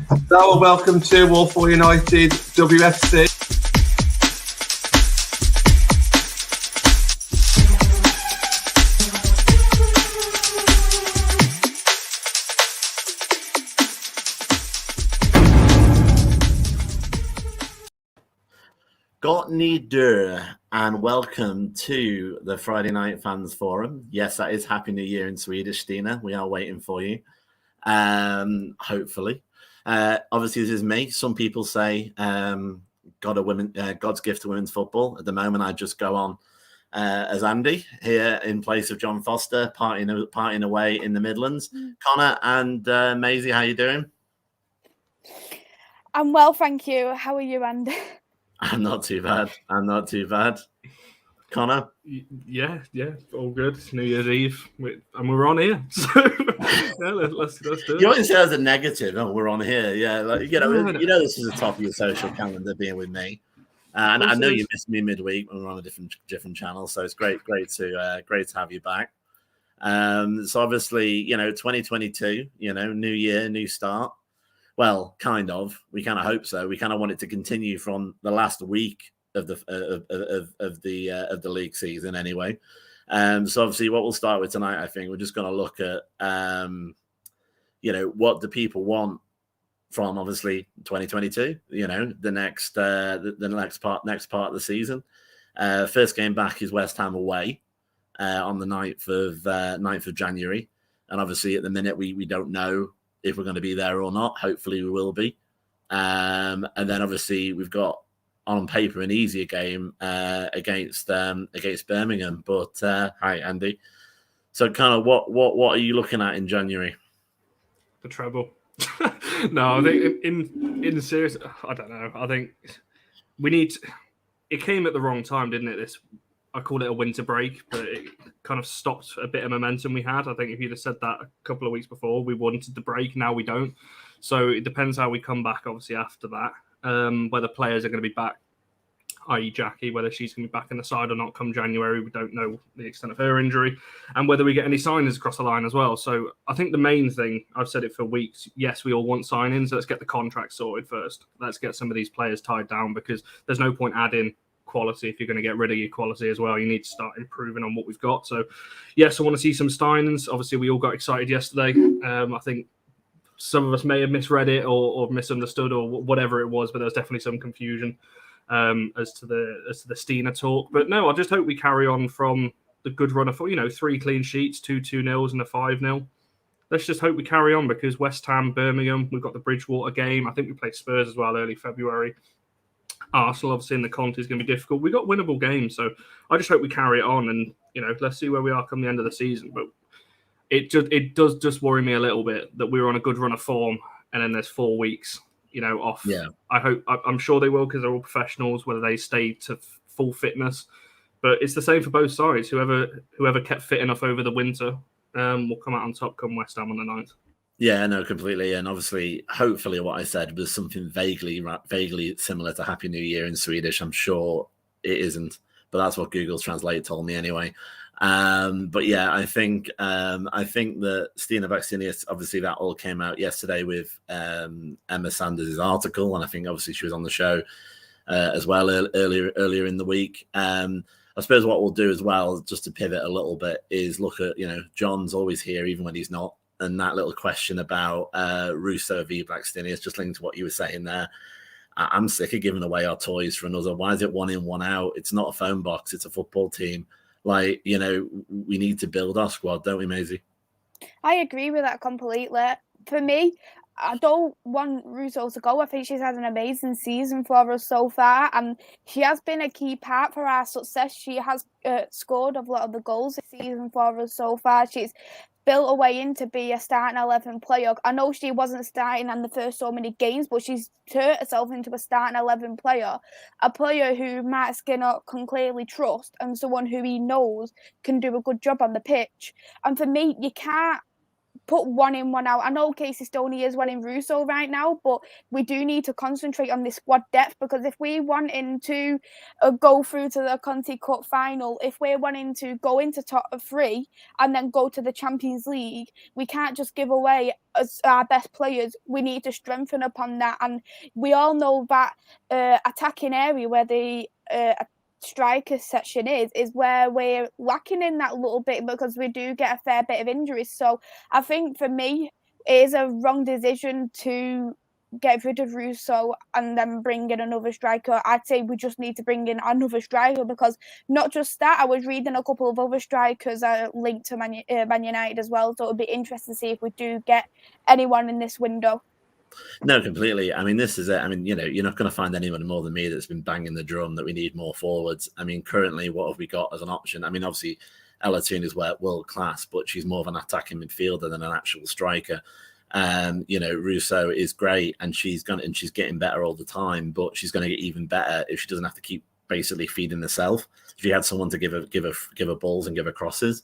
Hello, welcome to Walsall United WFC. Gott nie dur, and welcome to the Friday Night Fans Forum. Yes, that is Happy New Year in Swedish, Stina. We are waiting for you. Hopefully. Obviously, this is me. Some people say God's gift to women's football. At the moment, I just go on as Andy here in place of John Foster, partying away in the Midlands. Connor and Maisy, how you doing? I'm well, thank you. How are you, Andy? I'm not too bad. Connor? Yeah, all good. It's New Year's Eve, and we're on here. So yeah, let's do it. You always say as a negative, oh, we're on here. Yeah, like, you know, this is the top of your social calendar being with me. And I know you missed me midweek when we're on a different channel, so it's great to have you back. So obviously, 2022, new year, new start. Well, kind of. We kind of hope so. We kind of want it to continue from the last week of the league season, anyway. So obviously, what we'll start with tonight, I think, we're just going to look at, what do people want from obviously 2022. The next part of the season. First game back is West Ham away on the 9th of January, and obviously at the minute we don't know if we're going to be there or not. Hopefully we will be. And then obviously we've got on paper an easier game against Birmingham. But hi, Andy. So kind of what are you looking at in January? The treble. No, I think in serious, I don't know. I think we need. It came at the wrong time, didn't it? I call it a winter break, but it kind of stopped a bit of momentum we had. I think if you'd have said that a couple of weeks before, we wanted the break. Now we don't. So it depends how we come back, obviously, after that. Whether players are going to be back, i.e. Jackie, whether she's going to be back in the side or not come January. We don't know the extent of her injury. And whether we get any signings across the line as well. So I think the main thing, I've said it for weeks, yes, we all want signings. Let's get the contract sorted first. Let's get some of these players tied down, because there's no point adding quality if you're going to get rid of your quality as well. You need to start improving on what we've got. So yes, I want to see some signings. Obviously we all got excited yesterday. I think some of us may have misread it or misunderstood or whatever it was, but there was definitely some confusion as to the Stina talk. But no, I just hope we carry on from the good run of 3 clean sheets, 2-2-0s and a 5-0. Let's just hope we carry on, because West Ham, Birmingham, we've got the Bridgewater game. I think we play Spurs as well early February. Arsenal, obviously, in the Conte is going to be difficult. We've got winnable games, so I just hope we carry it on, and let's see where we are come the end of the season. But it does just worry me a little bit that we're on a good run of form, and then there's 4 weeks, off. Yeah, I'm sure they will, because they're all professionals, whether they stay to full fitness. But it's the same for both sides. Whoever kept fit enough over the winter will come out on top come West Ham on the 9th. Yeah, no, completely. And obviously, hopefully what I said was something vaguely similar to Happy New Year in Swedish. I'm sure it isn't, but that's what Google Translate told me anyway. But yeah, I think that Stina Baxinius, obviously that all came out yesterday with Emma Sanders' article. And I think obviously she was on the show as well earlier in the week. I suppose what we'll do as well, just to pivot a little bit, is look at, John's always here even when he's not. And that little question about Russo v Blackstinius, just linked to what you were saying there. I'm sick of giving away our toys for another. Why is it 1 in, 1 out? It's not a phone box. It's a football team. Like, we need to build our squad, don't we, Maisy? I agree with that completely. For me, I don't want Russo to go. I think she's had an amazing season for us so far, and she has been a key part for our success. She has scored a lot of the goals this season for us so far. She's built a way in to be a starting 11 player. I know she wasn't starting in the first so many games, but she's turned herself into a starting 11 player, a player who Matt Skinner can clearly trust, and someone who he knows can do a good job on the pitch. And for me, you can't put one in, one out. I know Casey Stoney is one in Russo right now, but we do need to concentrate on this squad depth, because if we're wanting to go through to the Conti Cup final, if we're wanting to go into top 3 and then go to the Champions League, we can't just give away our best players. We need to strengthen upon that. And we all know that attacking area where the striker section is where we're lacking in that little bit, because we do get a fair bit of injuries. So I think for me, it is a wrong decision to get rid of Russo and then bring in another striker. I'd say we just need to bring in another striker, because not just that, I was reading a couple of other strikers linked to Man United as well, so it would be interesting to see if we do get anyone in this window. No, completely. I mean, this is it. I mean, you're not going to find anyone more than me that's been banging the drum that we need more forwards. I mean, currently, what have we got as an option? I mean, obviously, Ella Toon is world class, but she's more of an attacking midfielder than an actual striker. Russo is great, and she's getting better all the time, but she's going to get even better if she doesn't have to keep basically feeding herself. If you had someone to give her balls and give her crosses,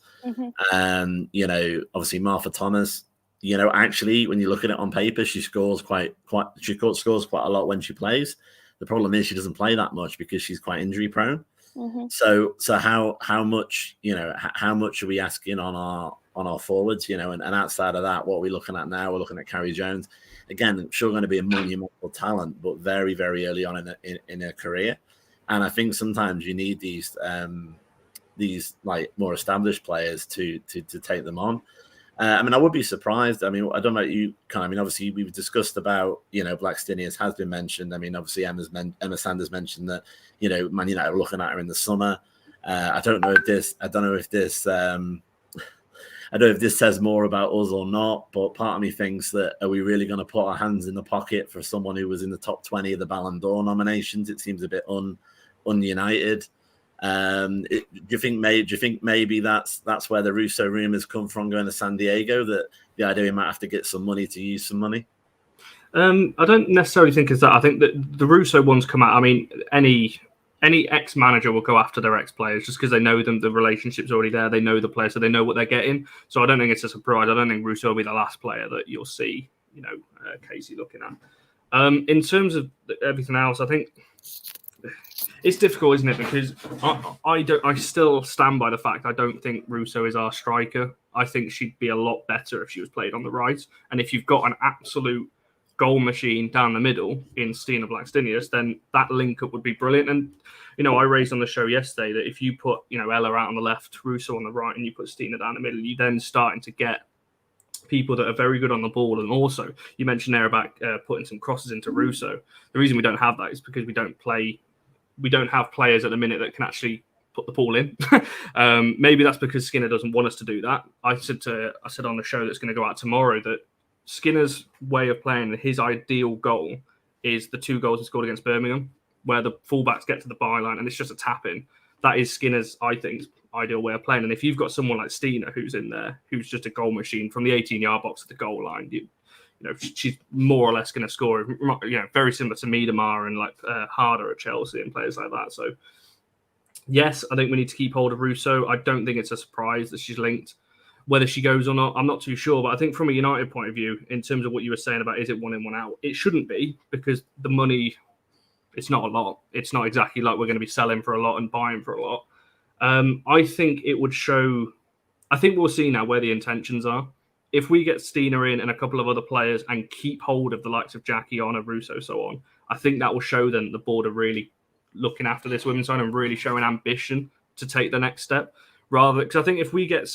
obviously Martha Thomas. Actually, when you look at it on paper, she scores quite a lot when she plays. The problem is she doesn't play that much because she's quite injury prone. Mm-hmm. So how much are we asking on our forwards? And outside of that, what are we looking at now? We're looking at Carrie Jones. Again, sure going to be a monumental talent, but very, very early on in her career. And I think sometimes you need these like more established players to take them on. I would be surprised. I mean, I don't know about you, Con. I mean, obviously, we've discussed about, Blackstenius has been mentioned. I mean, obviously, Emma Sanders mentioned that, Man United are looking at her in the summer. I don't know if this says more about us or not, but part of me thinks that, are we really going to put our hands in the pocket for someone who was in the top 20 of the Ballon d'Or nominations? It seems a bit un-United. Do you think maybe that's where the Russo rumors come from going to San Diego, that the idea we might have to get some money to use some money? I don't necessarily think it's that. I think that the Russo ones come out. I mean, any ex-manager will go after their ex-players just because they know them. The relationship's already there. They know the player, so they know what they're getting. So I don't think it's a surprise. I don't think Russo will be the last player that you'll see, Casey looking at. In terms of everything else, I think it's difficult, isn't it? Because I still stand by the fact I don't think Russo is our striker. I think she'd be a lot better if she was played on the right. And if you've got an absolute goal machine down the middle in Stina Blackstenius, then that link up would be brilliant. And I raised on the show yesterday that if you put Ella out on the left, Russo on the right, and you put Stina down the middle, you then starting to get people that are very good on the ball. And also, you mentioned there about putting some crosses into Russo. The reason we don't have that is because we don't have players at the minute that can actually put the ball in. Maybe that's because Skinner doesn't want us to do that. I said on the show that's going to go out tomorrow that Skinner's way of playing, his ideal goal is the 2 goals he scored against Birmingham, where the fullbacks get to the byline and it's just a tap in. That is Skinner's, I think, ideal way of playing. And if you've got someone like Stina who's in there, who's just a goal machine from the 18-yard box to the goal line, she's more or less going to score. Very similar to Miedemar and like Harder at Chelsea and players like that. So, yes, I think we need to keep hold of Russo. I don't think it's a surprise that she's linked. Whether she goes or not, I'm not too sure. But I think from a United point of view, in terms of what you were saying about is it one in, one out, it shouldn't be, because the money, it's not a lot. It's not exactly like we're going to be selling for a lot and buying for a lot. I think it would show. I think we'll see now where the intentions are. If we get Stina in and a couple of other players and keep hold of the likes of Jackie, Anna, Russo, so on, I think that will show them the board are really looking after this women's side and really showing ambition to take the next step. Because I think if we get,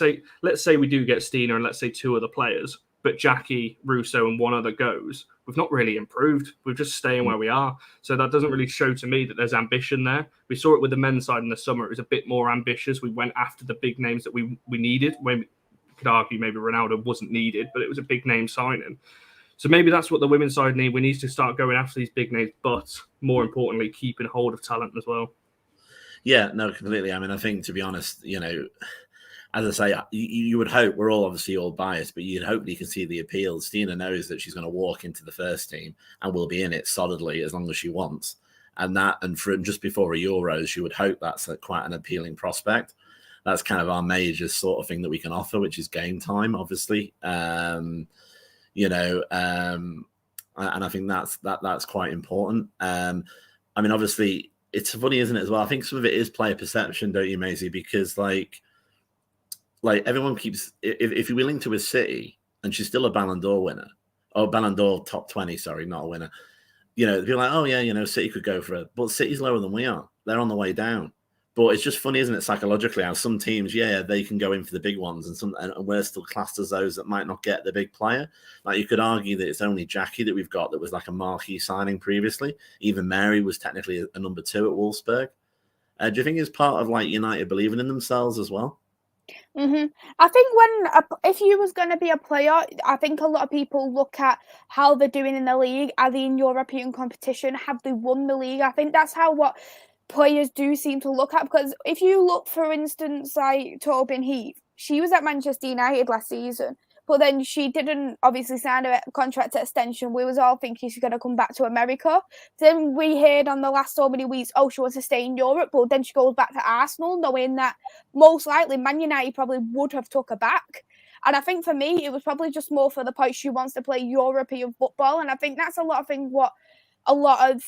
let's say we do get Stina and let's say 2 other players, but Jackie, Russo, and 1 other goes, we've not really improved. We're just staying where we are. So that doesn't really show to me that there's ambition there. We saw it with the men's side in the summer. It was a bit more ambitious. We went after the big names that we needed. When we could argue maybe Ronaldo wasn't needed, but it was a big name signing. So maybe that's what the women's side need. We need to start going after these big names, but more importantly, keeping hold of talent as well. Yeah, no, completely. I mean, I think, to be honest, as I say, you would hope, we're all obviously all biased, but you'd hope that you can see the appeal. Stina knows that she's going to walk into the first team and will be in it solidly as long as she wants. And from just before a Euros, you would hope that's quite an appealing prospect. that's kind of our major sort of thing that we can offer, which is game time, obviously. You know, and I think that's quite important. I mean, obviously, it's funny, isn't it, as well? I think some of it is player perception, don't you, Maisy? Because like everyone keeps, if you're willing to a City, and she's still a Ballon d'Or winner, Ballon d'Or top 20, sorry, not a winner. You know, people are like, oh yeah, you know, City could go for it, but City's lower than we are. They're on the way down. But it's just funny, isn't it, psychologically, how some teams, yeah, they can go in for the big ones, and we're still classed as those that might not get the big player. Like, you could argue that it's only Jackie that we've got that was like a marquee signing previously. Even Mary was technically a number 2 at Wolfsburg. Do you think it's part of like United believing in themselves as well? I think if you was going to be a player, I think a lot of people look at how they're doing in the league. Are they in European competition? Have they won the league? I think that's how what players do seem to look at, because if you look, for instance, like Tobin Heath, she was at Manchester United last season, but then she didn't obviously sign a contract extension. We was all thinking she's going to come back to America. Then we heard on the last so many weeks, oh, she wants to stay in Europe, but then she goes back to Arsenal, knowing that most likely Man United probably would have took her back. And I think for me, it was probably just more for the point she wants to play European football. And I think that's a lot of things what a lot of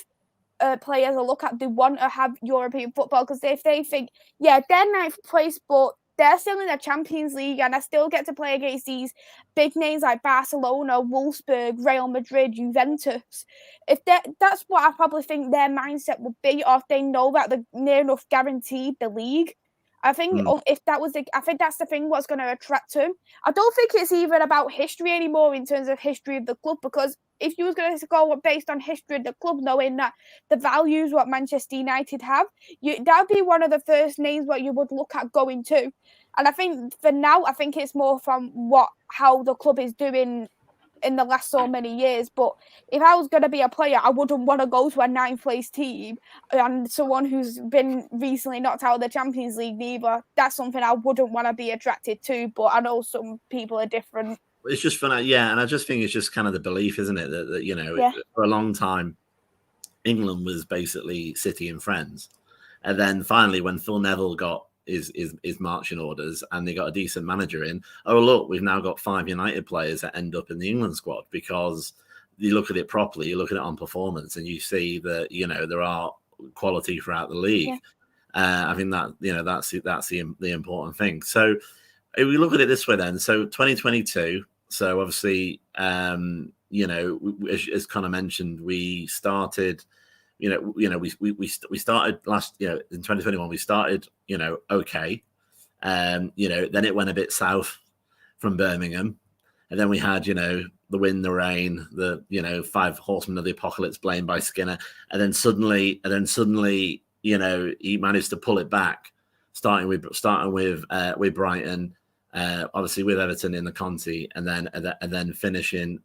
players will look at. They want to have European football, because if they think, yeah, they're ninth place, but they're still in the Champions League, and I still get to play against these big names like Barcelona, Wolfsburg, Real Madrid, Juventus. If that's what I probably think their mindset would be, or if they know that they're near enough guaranteed the league. I think if that was I think that's the thing what's going to attract him. I don't think it's even about history anymore in terms of history of the club, because if you was going to go based on history of the club, knowing that the values what Manchester United have, that'd be one of the first names what you would look at going to. And I think for now, I think it's more from how the club is doing in the last so many years. But if I was going to be a player, I wouldn't want to go to a 9th place team and someone who's been recently knocked out of the Champions League neither. That's something I wouldn't want to be attracted to, but I know some people are different. It's just fun, yeah, and I just think it's just kind of the belief, isn't it, that you know, for a long time, England was basically City and friends, and then finally, when Phil Neville got his marching orders and they got a decent manager in, oh look, we've now got 5 United players that end up in the England squad, because you look at it properly, you look at it on performance, and you see that, you know, there are quality throughout the league. I think that, you know, that's the important thing. So if we look at it this way then, so 2022, so obviously, you know, as Connor mentioned, we started, we started last, you know, in 2021, we started, you know, okay. You know, then it went a bit south from Birmingham. And then we had, you know, the wind, the rain, the, you know, 5 horsemen of the apocalypse blamed by Skinner. And then suddenly, you know, he managed to pull it back, starting with Brighton, obviously with Everton in the Conti, and then finishing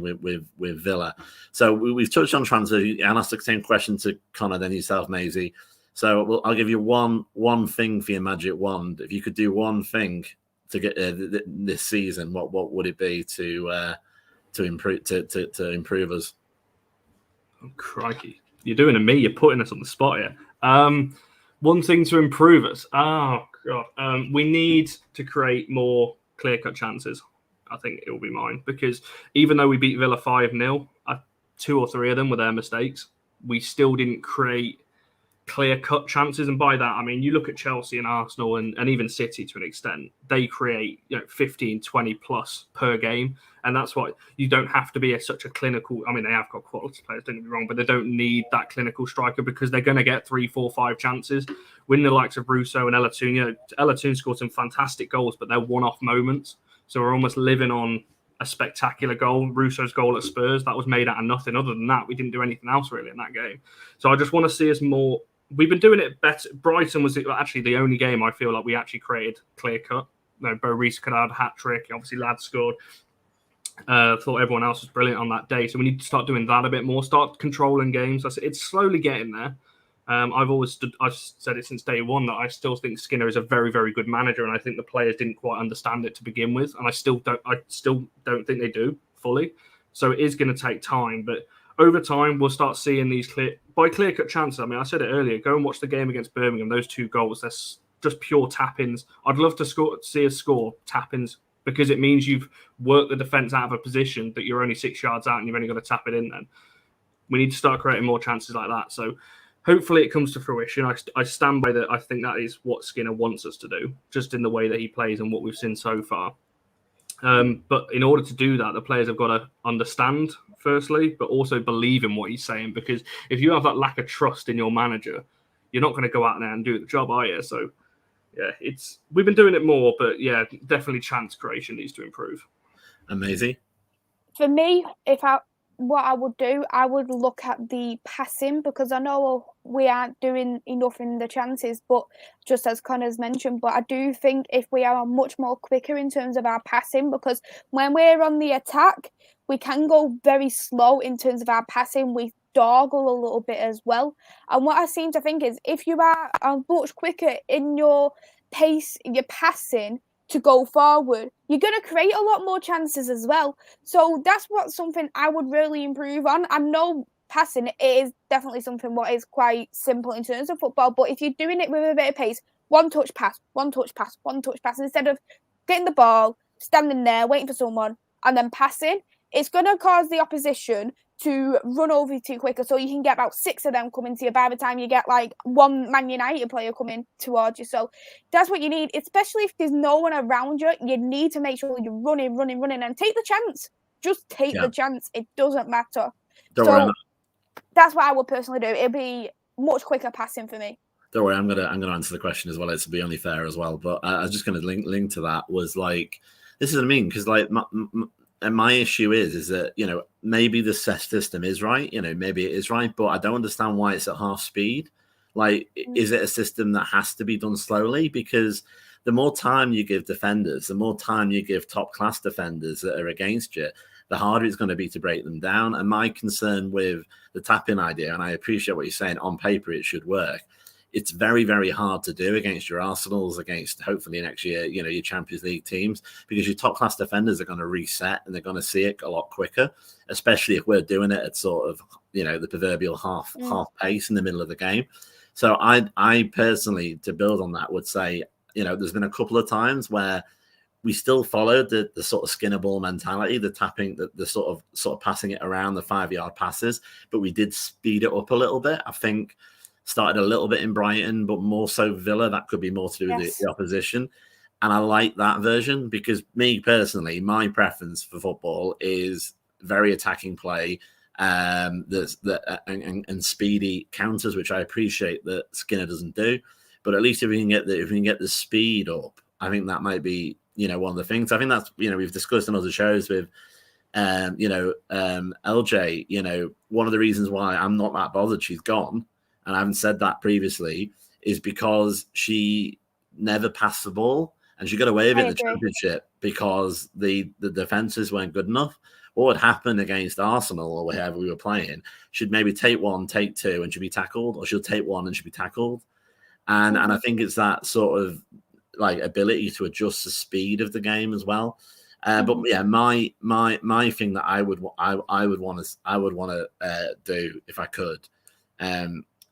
with Villa. So we've touched on transfer, and I'll ask the same question to Connor then yourself, Maisy. So I'll give you one thing for your magic wand. If you could do one thing to get this season, what would it be to improve us? Oh, crikey. You're doing it to me. You're putting us on the spot here. One thing to improve us. Oh, God. We need to create more clear-cut chances. I think it will be mine. Because even though we beat Villa 5-0, 2 or 3 of them were their mistakes, we still didn't create clear-cut chances. And by that, I mean, you look at Chelsea and Arsenal and even City to an extent, they create 15, 20 plus per game. And that's why you don't have to be such a clinical. I mean, they have got quality players, don't get me wrong, but they don't need that clinical striker, because they're going to get 3, 4, 5 chances. When the likes of Russo and Ella scored some fantastic goals, but they're one-off moments. So we're almost living on a spectacular goal. Russo's goal at Spurs, that was made out of nothing. Other than that, we didn't do anything else really in that game. So I just want to see us more. We've been doing it better. Brighton was actually the only game I feel like we actually created clear-cut. Bo Reece could have had a hat-trick. Obviously, Ladd scored. Thought everyone else was brilliant on that day. So we need to start doing that a bit more. Start controlling games. It's slowly getting there. I've said it since day one that I still think Skinner is a very, very good manager, and I think the players didn't quite understand it to begin with, and I still don't think they do fully. So it is going to take time, but over time we'll start seeing these clear-cut chances. I mean, I said it earlier. Go and watch the game against Birmingham. Those 2 goals, just pure tap-ins. I'd love to see us score tap-ins because it means you've worked the defence out of a position that you're only 6 yards out and you've only got to tap it in then. We need to start creating more chances like that. So hopefully it comes to fruition. I stand by that. I think that is what Skinner wants us to do, just in the way that he plays and what we've seen so far. But in order to do that, the players have got to understand, firstly, but also believe in what he's saying. Because if you have that lack of trust in your manager, you're not going to go out there and do the job, are you? So, yeah, we've been doing it more, but yeah, definitely chance creation needs to improve. And Maisy? For me, what I would do, I would look at the passing, because I know we aren't doing enough in the chances, but just as Connor's mentioned, but I do think if we are much more quicker in terms of our passing, because when we're on the attack, we can go very slow in terms of our passing. We dawdle a little bit as well. And what I seem to think is if you are much quicker in your pace, your passing, to go forward, you're going to create a lot more chances as well. So that's something I would really improve on. I know passing is definitely something what is quite simple in terms of football, but if you're doing it with a bit of pace, one touch pass, instead of getting the ball, standing there, waiting for someone, and then passing, it's going to cause the opposition to run over you too quicker, so you can get about 6 of them coming to you by the time you get like one Man United player coming towards you. So that's what you need, especially if there's no one around you. You need to make sure you're running, and take the chance. Just take the chance. It doesn't matter. That's what I would personally do. It'd be much quicker passing for me. Don't worry, I'm gonna answer the question as well. It's to be only fair as well. But I was just gonna link to that. Was like, this is what I mean, because like my issue is that, you know, maybe the system is right, you know, maybe it is right, but I don't understand why it's at half speed. Like, is it a system that has to be done slowly? Because the more time you give defenders, the more time you give top class defenders that are against you, the harder it's going to be to break them down. And my concern with the tap-in idea, and I appreciate what you're saying, on paper it should work. It's very, very hard to do against your Arsenals, against hopefully next year, you know, your Champions League teams, because your top class defenders are going to reset and they're going to see it a lot quicker, especially if we're doing it at sort of, you know, the proverbial half pace in the middle of the game. So I personally, to build on that, would say, you know, there's been a couple of times where we still followed the sort of Skinner ball mentality, the tapping, the sort of passing it around the 5-yard passes, but we did speed it up a little bit. I think started a little bit in Brighton, but more so Villa. That could be more to do with the opposition. And I like that version because me personally, my preference for football is very attacking play, and speedy counters, which I appreciate that Skinner doesn't do. But at least if we can get the speed up, I think that might be, you know, one of the things. I think that's, you know, we've discussed in other shows with LJ, you know, one of the reasons why I'm not that bothered she's gone, and I haven't said that previously, is because she never passed the ball and she got away with it in the Championship because the defenses weren't good enough. What would happen against Arsenal or wherever we were playing, she'd maybe take one, take two, and she'd be tackled, or she'll take one and she'd be tackled. And I think it's that sort of like ability to adjust the speed of the game as well. But yeah, my thing that I would want to do if I could,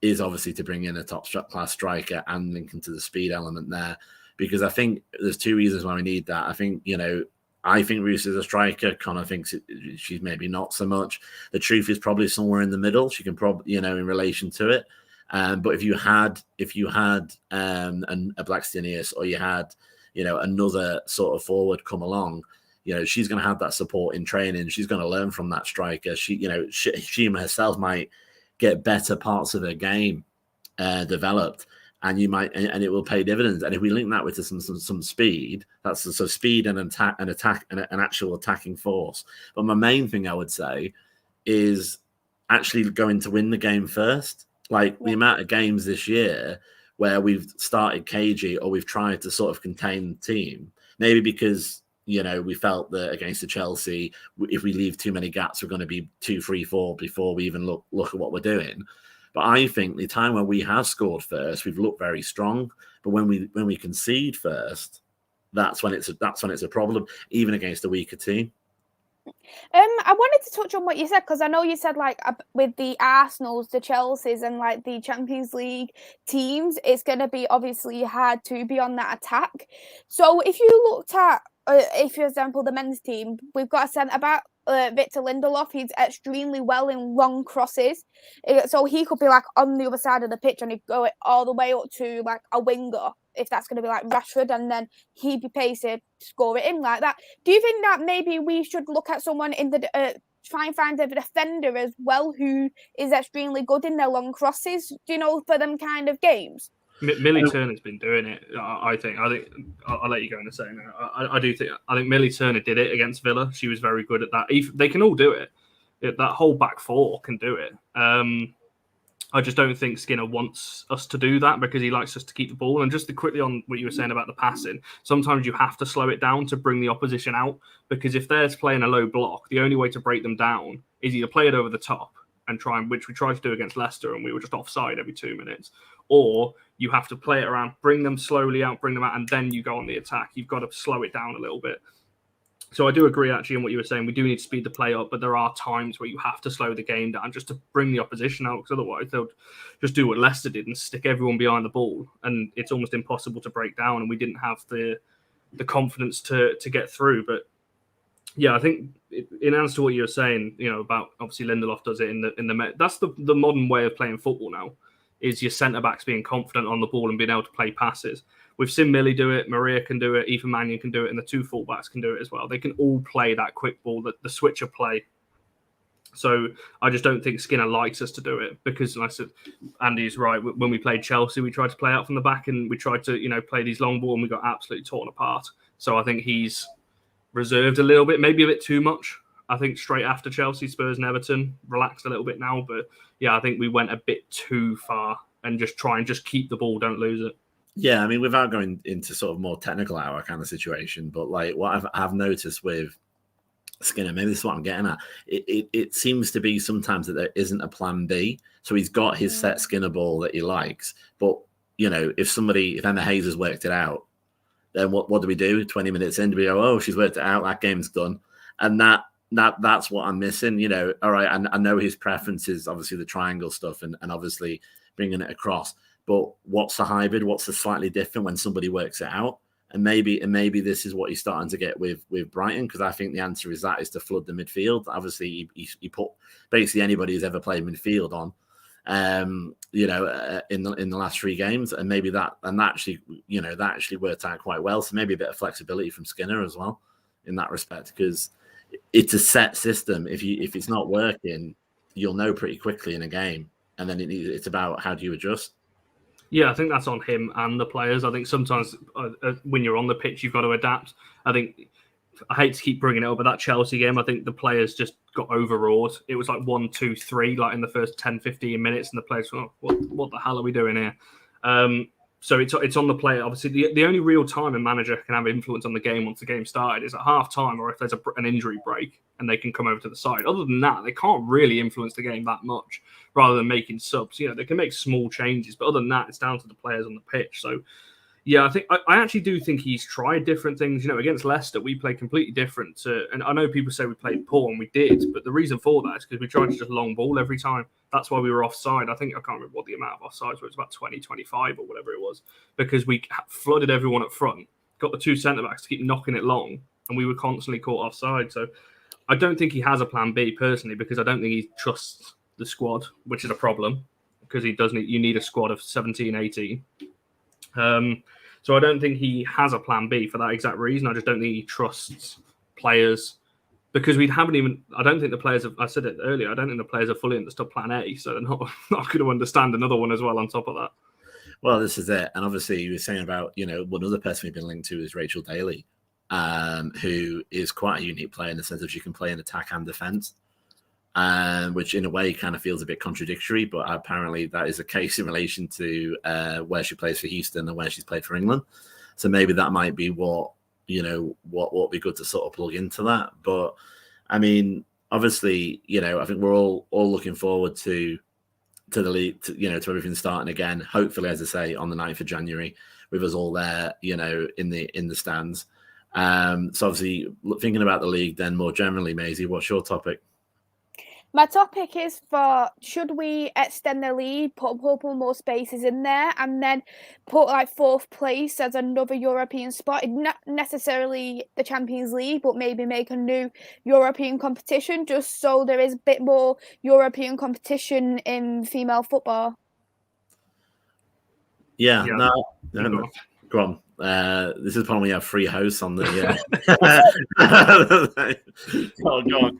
is obviously to bring in a top class striker and link into the speed element there, because I think there's 2 reasons why we need that. I think, you know, I think Ruth is a striker. Connor thinks she's maybe not so much. The truth is probably somewhere in the middle. She can probably, you know, in relation to it. But if you had a Blackstenius, or you had, you know, another sort of forward come along, you know, she's going to have that support in training. She's going to learn from that striker. She, you know, she herself might get better parts of her game developed, and it will pay dividends. And if we link that with some speed, that's so speed and an actual attacking force. But my main thing I would say is actually going to win the game first. Like the amount of games this year where we've started cagey, or we've tried to sort of contain the team, maybe because, you know, we felt that against the Chelsea, if we leave too many gaps, we're going to be 2-3-4 before we even look at what we're doing. But I think the time when we have scored first, we've looked very strong. But when we concede first, that's when it's a problem, even against a weaker team. I wanted to touch on what you said, because I know you said like with the Arsenals, the Chelseas, and like the Champions League teams, it's going to be obviously hard to be on that attack. So if you looked at, if for example, the men's team, we've got a centre back, Victor Lindelof. He's extremely well in long crosses, so he could be like on the other side of the pitch and he'd go all the way up to like a winger, if that's going to be like Rashford, and then he'd be pacey, score it in like that. Do you think that maybe we should look at someone in the try and find a defender as well who is extremely good in their long crosses, do you know, for them kind of games? Millie Turner's been doing it. I think I'll let you go in a second. I think Millie Turner did it against Villa. She was very good at that. They can all do it. That whole back four can do it. I just don't think Skinner wants us to do that because he likes us to keep the ball. And just to quickly on what you were saying about the passing, sometimes you have to slow it down to bring the opposition out, because if they're playing a low block, the only way to break them down is either play it over the top and try, which we tried to do against Leicester and we were just offside every 2 minutes, or you have to play it around, bring them slowly out, bring them out, and then you go on the attack. You've got to slow it down a little bit. So I do agree, actually, on what you were saying. We do need to speed the play up, but there are times where you have to slow the game down just to bring the opposition out, because otherwise they'll just do what Leicester did and stick everyone behind the ball, and it's almost impossible to break down, and we didn't have the confidence to get through. But yeah, I think in answer to what you were saying, about obviously Lindelof does it in the that's the modern way of playing football now, is your centre-backs being confident on the ball and being able to play passes. We've seen Millie do it, Maria can do it, Ethan Mannion can do it, and the two fullbacks can do it as well. They can all play that quick ball, the switcher play. So I just don't think Skinner likes us to do it, because, like I said, Andy's right. When we played Chelsea, we tried to play out from the back and we tried to, play these long ball, and we got absolutely torn apart. So I think he's reserved a little bit, maybe a bit too much. I think straight after Chelsea, Spurs and Everton, relaxed a little bit now. But yeah, I think we went a bit too far and just keep the ball, don't lose it. Yeah, I mean, without going into sort of more technical hour kind of situation, but like what I've noticed with Skinner, maybe this is what I'm getting at. It seems to be sometimes that there isn't a plan B. So he's got his set Skinner ball that he likes, but if Emma Hayes has worked it out, then what do we do? 20 minutes in, do we go, oh, she's worked it out, that game's done, and that's what I'm missing. All right, I know his preference is obviously the triangle stuff and obviously bringing it across. But what's the hybrid? What's the slightly different when somebody works it out? And maybe this is what he's starting to get with Brighton, because I think the answer is to flood the midfield. Obviously, he put basically anybody who's ever played midfield on, in the last 3 games, and maybe that actually worked out quite well. So maybe a bit of flexibility from Skinner as well in that respect, because it's a set system. If it's not working, you'll know pretty quickly in a game, and then it's about how do you adjust. Yeah, I think that's on him and the players. I think sometimes when you're on the pitch, you've got to adapt. I hate to keep bringing it up, but that Chelsea game, I think the players just got overawed. It was like 1, 2, 3, like in the first 10, 15 minutes, and the players were, what the hell are we doing here? So it's on the player. Obviously, the only real time a manager can have influence on the game once the game started is at half time, or if there's an injury break and they can come over to the side. Other than that, they can't really influence the game that much, rather than making subs. They can make small changes, but other than that, it's down to the players on the pitch. So yeah, I actually do think he's tried different things. Against Leicester, we played completely different. And I know people say we played poor, and we did, but the reason for that is because we tried to just long ball every time. That's why we were offside. I can't remember what the amount of offsides were. It was about 20, 25 or whatever it was, because we flooded everyone up front, got the 2 centre-backs to keep knocking it long, and we were constantly caught offside. So I don't think he has a plan B personally, because I don't think he trusts the squad, which is a problem, because you need a squad of 17, 18. So I don't think he has a plan B for that exact reason. I just don't think he trusts players, because I don't think the players I said it earlier, I don't think the players are fully understood plan A, so they're not going to understand another one as well on top of that. Well, this is it. And obviously you were saying about, one other person we've been linked to is Rachel Daly, who is quite a unique player in the sense that she can play in attack and defence, which in a way kind of feels a bit contradictory, but apparently that is the case in relation to where she plays for Houston and where she's played for England. So maybe that might be what would be good to sort of plug into that. But I mean, obviously, I think we're all looking forward to the league, to everything starting again. Hopefully, as I say, on the 9th of January, with us all there, in the stands. So obviously, thinking about the league, then more generally, Maisy, what's your topic? My topic is should we extend the league, put a couple more spaces in there, and then put like fourth place as another European spot? Not necessarily the Champions League, but maybe make a new European competition, just so there is a bit more European competition in female football. Yeah. Yeah. No. Go on. This is probably we have free hosts on the. Go on, Connor.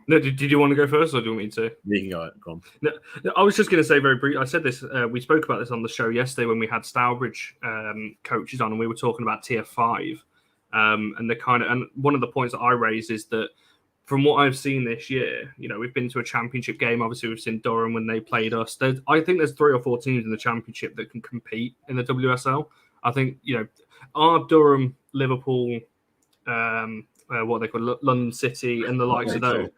No, did you want to go first, or do you want me to? You can go on. No, I was just going to say very briefly. I said this. We spoke about this on the show yesterday when we had Stourbridge coaches on, and we were talking about Tier 5. And one of the points that I raised is that from what I've seen this year, we've been to a championship game. Obviously, we've seen Durham when they played us. I think there's 3 or 4 teams in the championship that can compete in the WSL. I think our Durham, Liverpool, what they call London City, and the likes of those.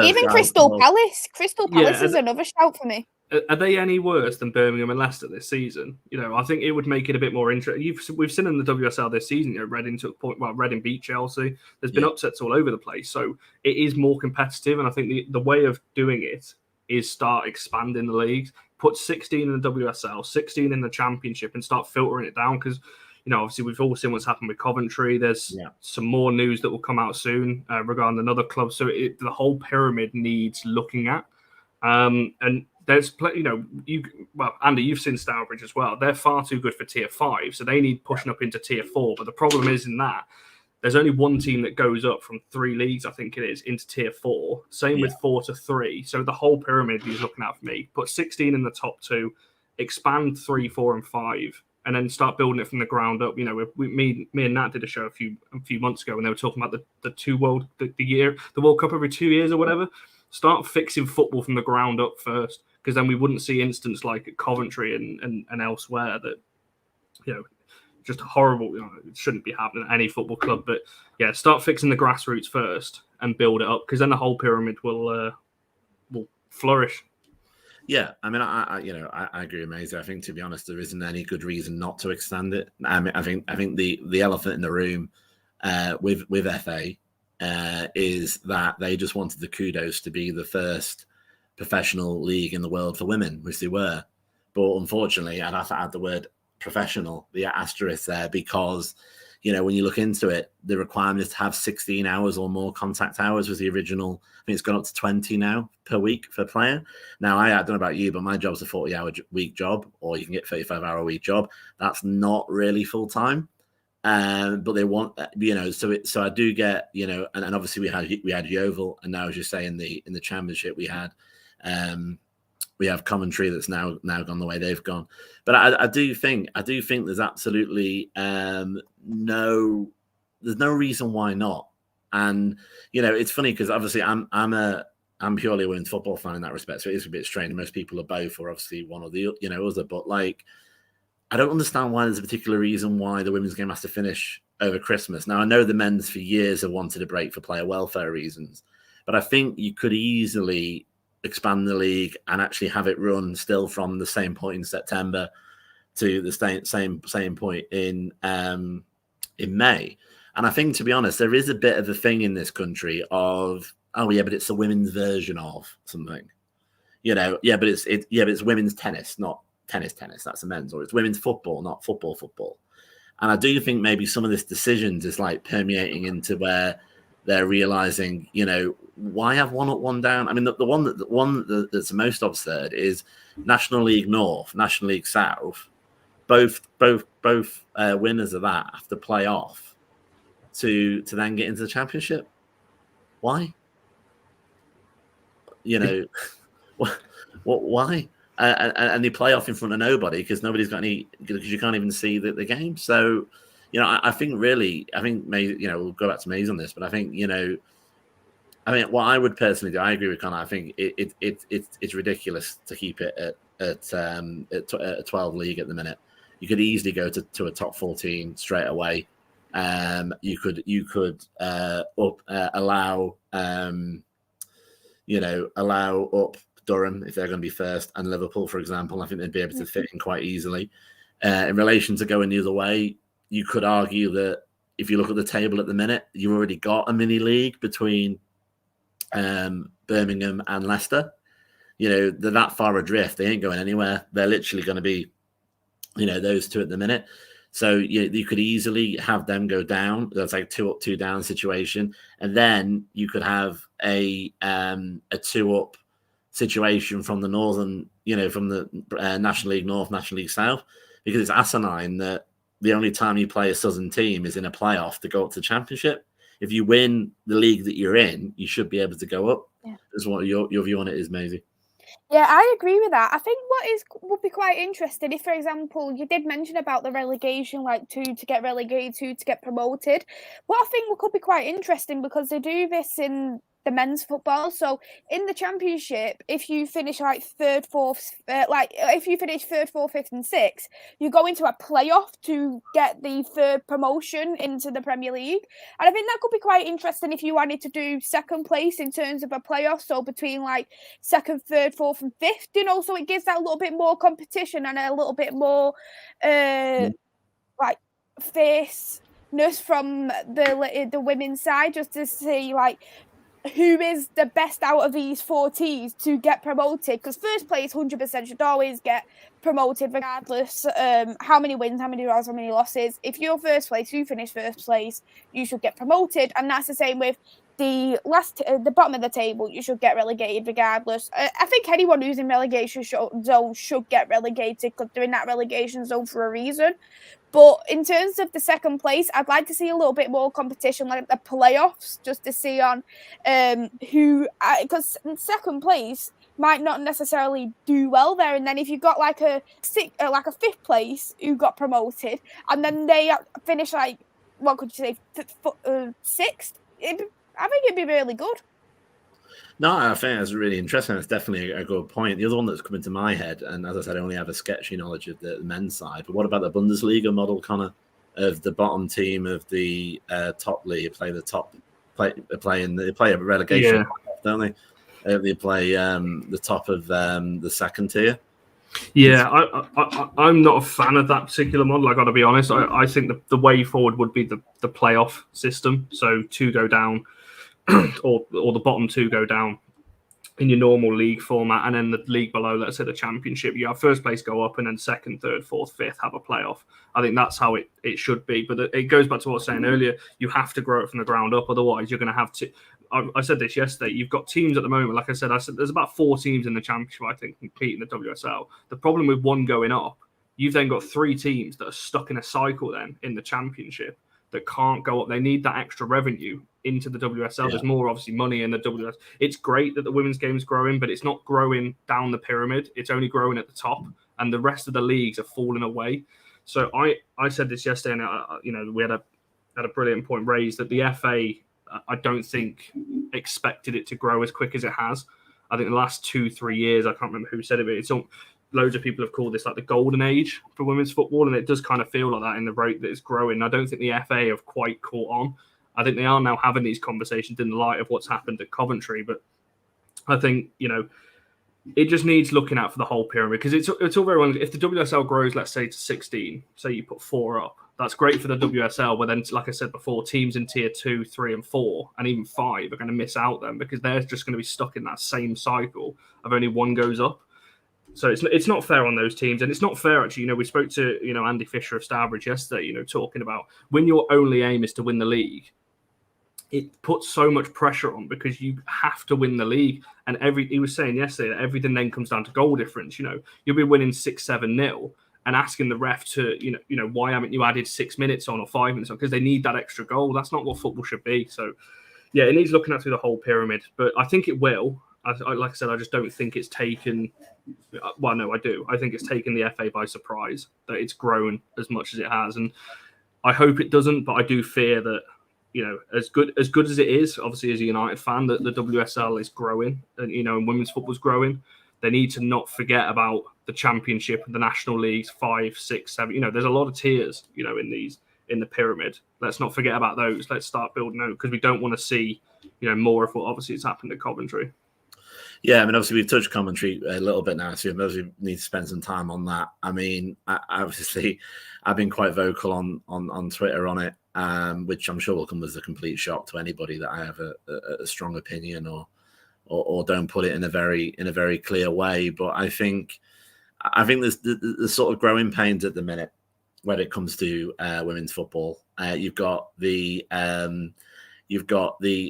Even Crystal Palace. Crystal Palace is another shout for me. Are they any worse than Birmingham and Leicester this season? I think it would make it a bit more interesting. We've seen in the WSL this season, Reading took point. Well, Reading beat Chelsea. There's been upsets all over the place, so it is more competitive. And I think the way of doing it is start expanding the leagues. Put 16 in the WSL, 16 in the Championship, and start filtering it down because. Obviously, we've all seen what's happened with Coventry. There's some more news that will come out soon regarding another club. So the whole pyramid needs looking at. And there's Andy, you've seen Stourbridge as well. They're far too good for Tier 5, so they need pushing up into Tier 4. But the problem is in that there's only one team that goes up from 3 leagues, I think it is, into Tier 4. Same with 4 to 3. So the whole pyramid he's looking at for me. Put 16 in the top 2, expand 3, 4, and 5. And then start building it from the ground up. Me and Nat did a show a few months ago, and they were talking about the World Cup every 2 years or whatever. Start fixing football from the ground up first, because then we wouldn't see incidents like at Coventry and elsewhere that, just horrible. It shouldn't be happening at any football club. But yeah, start fixing the grassroots first and build it up, because then the whole pyramid will flourish. Yeah, I mean, I agree with Maisy. I think, to be honest, there isn't any good reason not to extend it. I mean, I think the elephant in the room with FA is that they just wanted the kudos to be the first professional league in the world for women, which they were. But unfortunately, I'd have to add the word professional, the asterisk there, because when you look into it, the requirement is to have 16 hours or more contact hours was the original. I think it's gone up to 20 now per week for a player. Now, I don't know about you, but my job's a 40-hour week job, or you can get 35-hour week job. That's not really full time, but they want So I do get and obviously we had Yeovil, and now, as you say, in the Championship we had. We have Coventry that's now gone the way they've gone, but I do think there's absolutely there's no reason why not. And it's funny because obviously I'm purely a women's football fan in that respect, so it is a bit strange. Most people are both, or obviously one or the other. But I don't understand why there's a particular reason why the women's game has to finish over Christmas. Now I know the men's for years have wanted a break for player welfare reasons, but I think you could easily expand the league and actually have it run still from the same point in September to the same point in May. And I think, to be honest, there is a bit of a thing in this country of, oh yeah, but it's a women's version of something, but it's women's tennis, not tennis. That's a men's, or it's women's football, not football. And I do think maybe some of this decisions is permeating into where they're realizing, why have one up, one down? I mean, the one that's most absurd is National League North, National League South. Both winners of that have to play off to then get into the Championship. Why? Why? And they play off in front of nobody because nobody's got any, because you can't even see the game. So, I think Maisy, we'll go back to Maisy on this, but I think, what I would personally do, I agree with Connor. I think it's ridiculous to keep it at a 12 league at the minute. You could easily go to a top 14 straight away. You could allow up Durham if they're going to be first, and Liverpool, for example. I think they'd be able to fit in quite easily. In relation to going the other way, you could argue that if you look at the table at the minute, you've already got a mini league between Birmingham and Leicester. They're that far adrift. They ain't going anywhere. They're literally going to be, those two at the minute. So you could easily have them go down. That's like 2 up, 2 down situation. And then you could have a 2 up situation from the Northern, from the National League North, National League South, because it's asinine that the only time you play a Southern team is in a playoff to go up to the Championship. If you win the league that you're in, you should be able to go up. Yeah. That's what your view on it is, Maisy. Yeah, I agree with that. I think would be quite interesting if, for example, you did mention about the relegation, like 2 to get relegated, 2 to get promoted. What I think could be quite interesting, because they do this in the men's football. So in the Championship, if you finish like 3rd, 4th, if you finish 3rd, 4th, 5th, and 6th, you go into a playoff to get the 3rd promotion into the Premier League. And I think that could be quite interesting if you wanted to do 2nd place in terms of a playoff. So between like 2nd, 3rd, 4th, and 5th, so it gives that a little bit more competition and a little bit more like fierceness from the women's side, just to see like who is the best out of these 4 teams to get promoted. Because first place 100% should always get promoted, regardless how many wins, how many draws, how many losses. If you're first place, you finish first place, you should get promoted. And that's the same with the bottom of the table. You should get relegated regardless. I think anyone who's in relegation zone should get relegated, because they're in that relegation zone for a reason. But in terms of the 2nd place, I'd like to see a little bit more competition, like the playoffs, just to see on who, because 2nd place might not necessarily do well there. And then if you've got like a 5th place who got promoted, and then they finish like, what could you say, 6th, I think it'd be really good. No, I think that's really interesting. It's definitely a good point. The other one that's coming to my head, and as I said, I only have a sketchy knowledge of the men's side, but what about the Bundesliga model, Connor, of the bottom team of the top league play a relegation, don't they? They play the top of the 2nd tier. Yeah, I'm not a fan of that particular model. I got to be honest. I think the way forward would be the playoff system. So 2 go down, or the bottom 2 go down in your normal league format, and then the league below, let's say the Championship, you have first place go up, and then 2nd, 3rd, 4th, 5th have a playoff. I think that's how it should be. But it goes back to what I was saying earlier. You have to grow it from the ground up. Otherwise, you're going to have to. I said this yesterday. You've got teams at the moment. Like I said, there's about 4 teams in the Championship, I think, competing in the WSL. The problem with one going up, you've then got 3 teams that are stuck in a cycle then in the Championship that can't go up. They need that extra revenue into the WSL. Yeah. There's more, obviously, money in the WSL. It's great that the women's game is growing, but it's not growing down the pyramid. It's only growing at the top, and the rest of the leagues are falling away. So I said this yesterday, and we had a brilliant point raised that the FA, I don't think expected it to grow as quick as it has. I think the last 2-3 years, I can't remember who said it, but it's loads of people have called this like the golden age for women's football, and it does kind of feel like that in the rate that it's growing. I don't think the FA have quite caught on. I think they are now having these conversations in the light of what's happened at Coventry, but I think, it just needs looking at for the whole pyramid, because it's all very well. If the WSL grows, let's say, to 16, say you put 4 up, that's great for the WSL, but then, like I said before, teams in tier 2, 3, and 4, and even 5 are going to miss out then, because they're just going to be stuck in that same cycle of only one goes up. So it's not fair on those teams, and it's not fair, actually. We spoke to Andy Fisher of Starbridge yesterday, talking about when your only aim is to win the league, it puts so much pressure on, because you have to win the league. And he was saying yesterday that everything then comes down to goal difference. You'll be winning 6-7-0 and asking the ref to, why haven't you added 6 minutes on or 5 minutes on? Because they need that extra goal. That's not what football should be. So, yeah, it needs looking at through the whole pyramid. But I think it will. Like I said, I just don't think it's taken. Well, no, I do. I think it's taken the FA by surprise that it's grown as much as it has, and I hope it doesn't. But I do fear that, as good as it is, obviously as a United fan, that the WSL is growing, and and women's football's growing. They need to not forget about the Championship and the national leagues, 5, 6, 7. There's a lot of tiers, in the pyramid. Let's not forget about those. Let's start building out, because we don't want to see, more of what obviously has happened at Coventry. Yeah, I mean, obviously we've touched Coventry a little bit now, so we obviously need to spend some time on that. I mean, I've been quite vocal on Twitter on it. which I'm sure will come as a complete shock to anybody that I have a strong opinion or don't put it in a very clear way. But I think there's the sort of growing pains at the minute when it comes to women's football. You've got the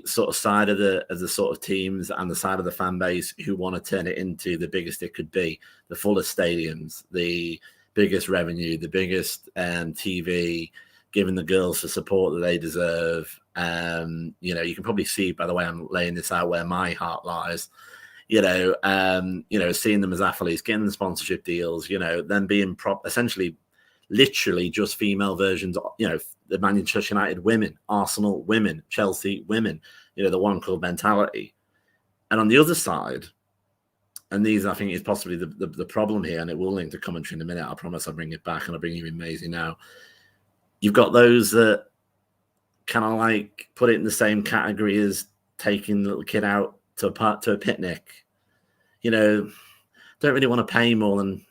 sort of side of the sort of teams and the side of the fan base who want to turn it into the biggest it could be, the fullest stadiums, the biggest revenue, the biggest TV, giving the girls the support that they deserve. You can probably see by the way I'm laying this out where my heart lies. Seeing them as athletes, getting them sponsorship deals, then being essentially literally just female versions, the Manchester United women, Arsenal women, Chelsea women, the one club mentality. And on the other side, and these I think is possibly the problem here, and it will link to commentary in a minute, I promise I'll bring it back and I'll bring you in Maisy now. You've got those that kind of like put it in the same category as taking the little kid out to a picnic. Don't really want to pay more than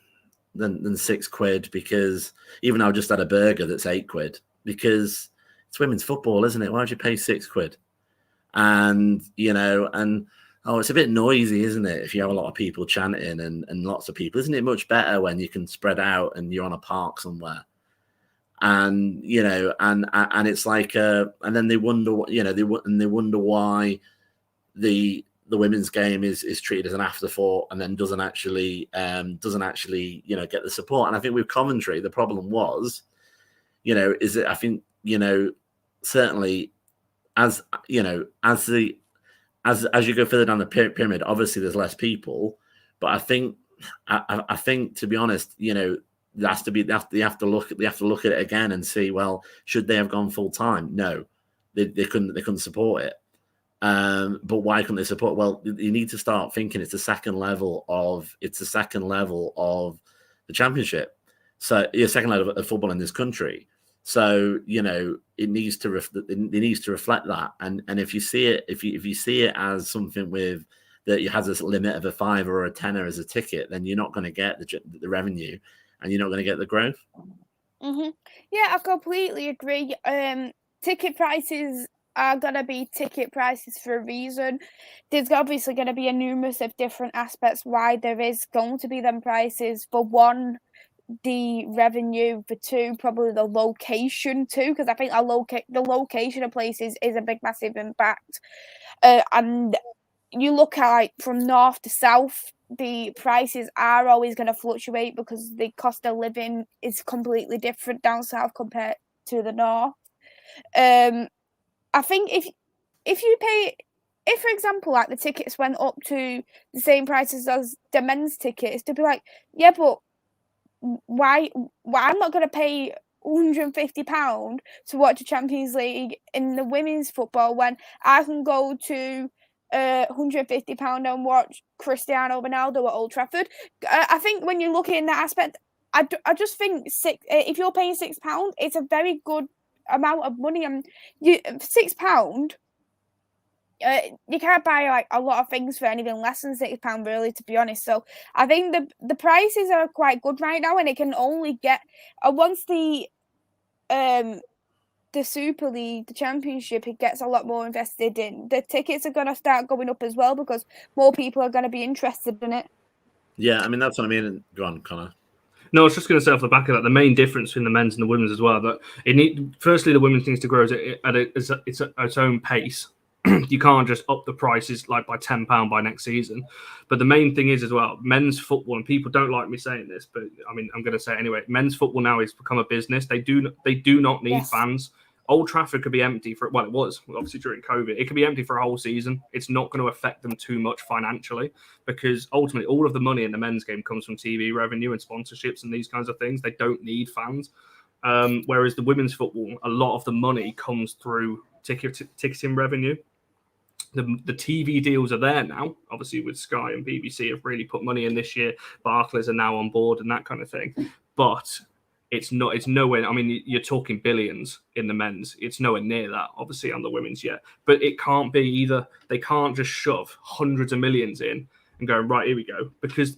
£6 because even though I've just had a burger that's £8 because it's women's football, isn't it? Why would you pay £6? And it's a bit noisy, isn't it? If you have a lot of people chanting and lots of people, isn't it much better when you can spread out and you're on a park somewhere? And and it's like and then they wonder what they wonder why the women's game is treated as an afterthought and then doesn't actually get the support. And I think with commentary the problem was is that I think certainly as you go further down the pyramid, obviously there's less people, but I think to be honest, you have to look at it again and see, well, should they have gone full time? No, they couldn't support it. But why couldn't they support? Well, you need to start thinking it's the second level of the championship. So second level of football in this country. So it needs to reflect that. And if you see it, if you see it as something with that it has a limit of a £5 or a £10 as a ticket, then you're not going to get the revenue, and you're not going to get the growth. Mm-hmm. Yeah, I completely agree. Ticket prices are going to be ticket prices for a reason. There's obviously going to be a numerous of different aspects why there is going to be them prices. For one, the revenue. For two, probably the location too, because I think the location of places is a big massive impact. And you look at from north to south, the prices are always going to fluctuate because the cost of living is completely different down south compared to the north. I think if you pay, if for example, like the tickets went up to the same prices as the men's tickets, to be like, yeah, but why I'm not going to pay £150 to watch a Champions League in the women's football when I can go to £150 and watch Cristiano Ronaldo at Old Trafford. I think when you look in that aspect, I just think if you're paying £6, it's a very good amount of money, and £6, you can't buy like a lot of things for anything less than £6, really, to be honest. So I think the prices are quite good right now, and it can only get once the Super League, the Championship, it gets a lot more invested in. The tickets are going to start going up as well because more people are going to be interested in it. Yeah, I mean that's what I mean. Go on, Connor. No, I was just going to say off the back of that, the main difference between the men's and the women's as well, that firstly, the women's needs to grow at its own pace. You can't just up the prices like by £10 by next season. But the main thing is as well, men's football, and people don't like me saying this, but I mean, I'm going to say it anyway. Men's football now has become a business. They do not need fans. Old Trafford could be empty it was obviously during COVID. It could be empty for a whole season. It's not going to affect them too much financially because ultimately all of the money in the men's game comes from TV revenue and sponsorships and these kinds of things. They don't need fans. Whereas the women's football, a lot of the money comes through ticketing revenue. The TV deals are there now. Obviously, with Sky and BBC have really put money in this year. Barclays are now on board and that kind of thing. But it's nowhere. I mean, you're talking billions in the men's. It's nowhere near that, obviously, on the women's yet. But it can't be either. They can't just shove hundreds of millions in and go, right, here we go. Because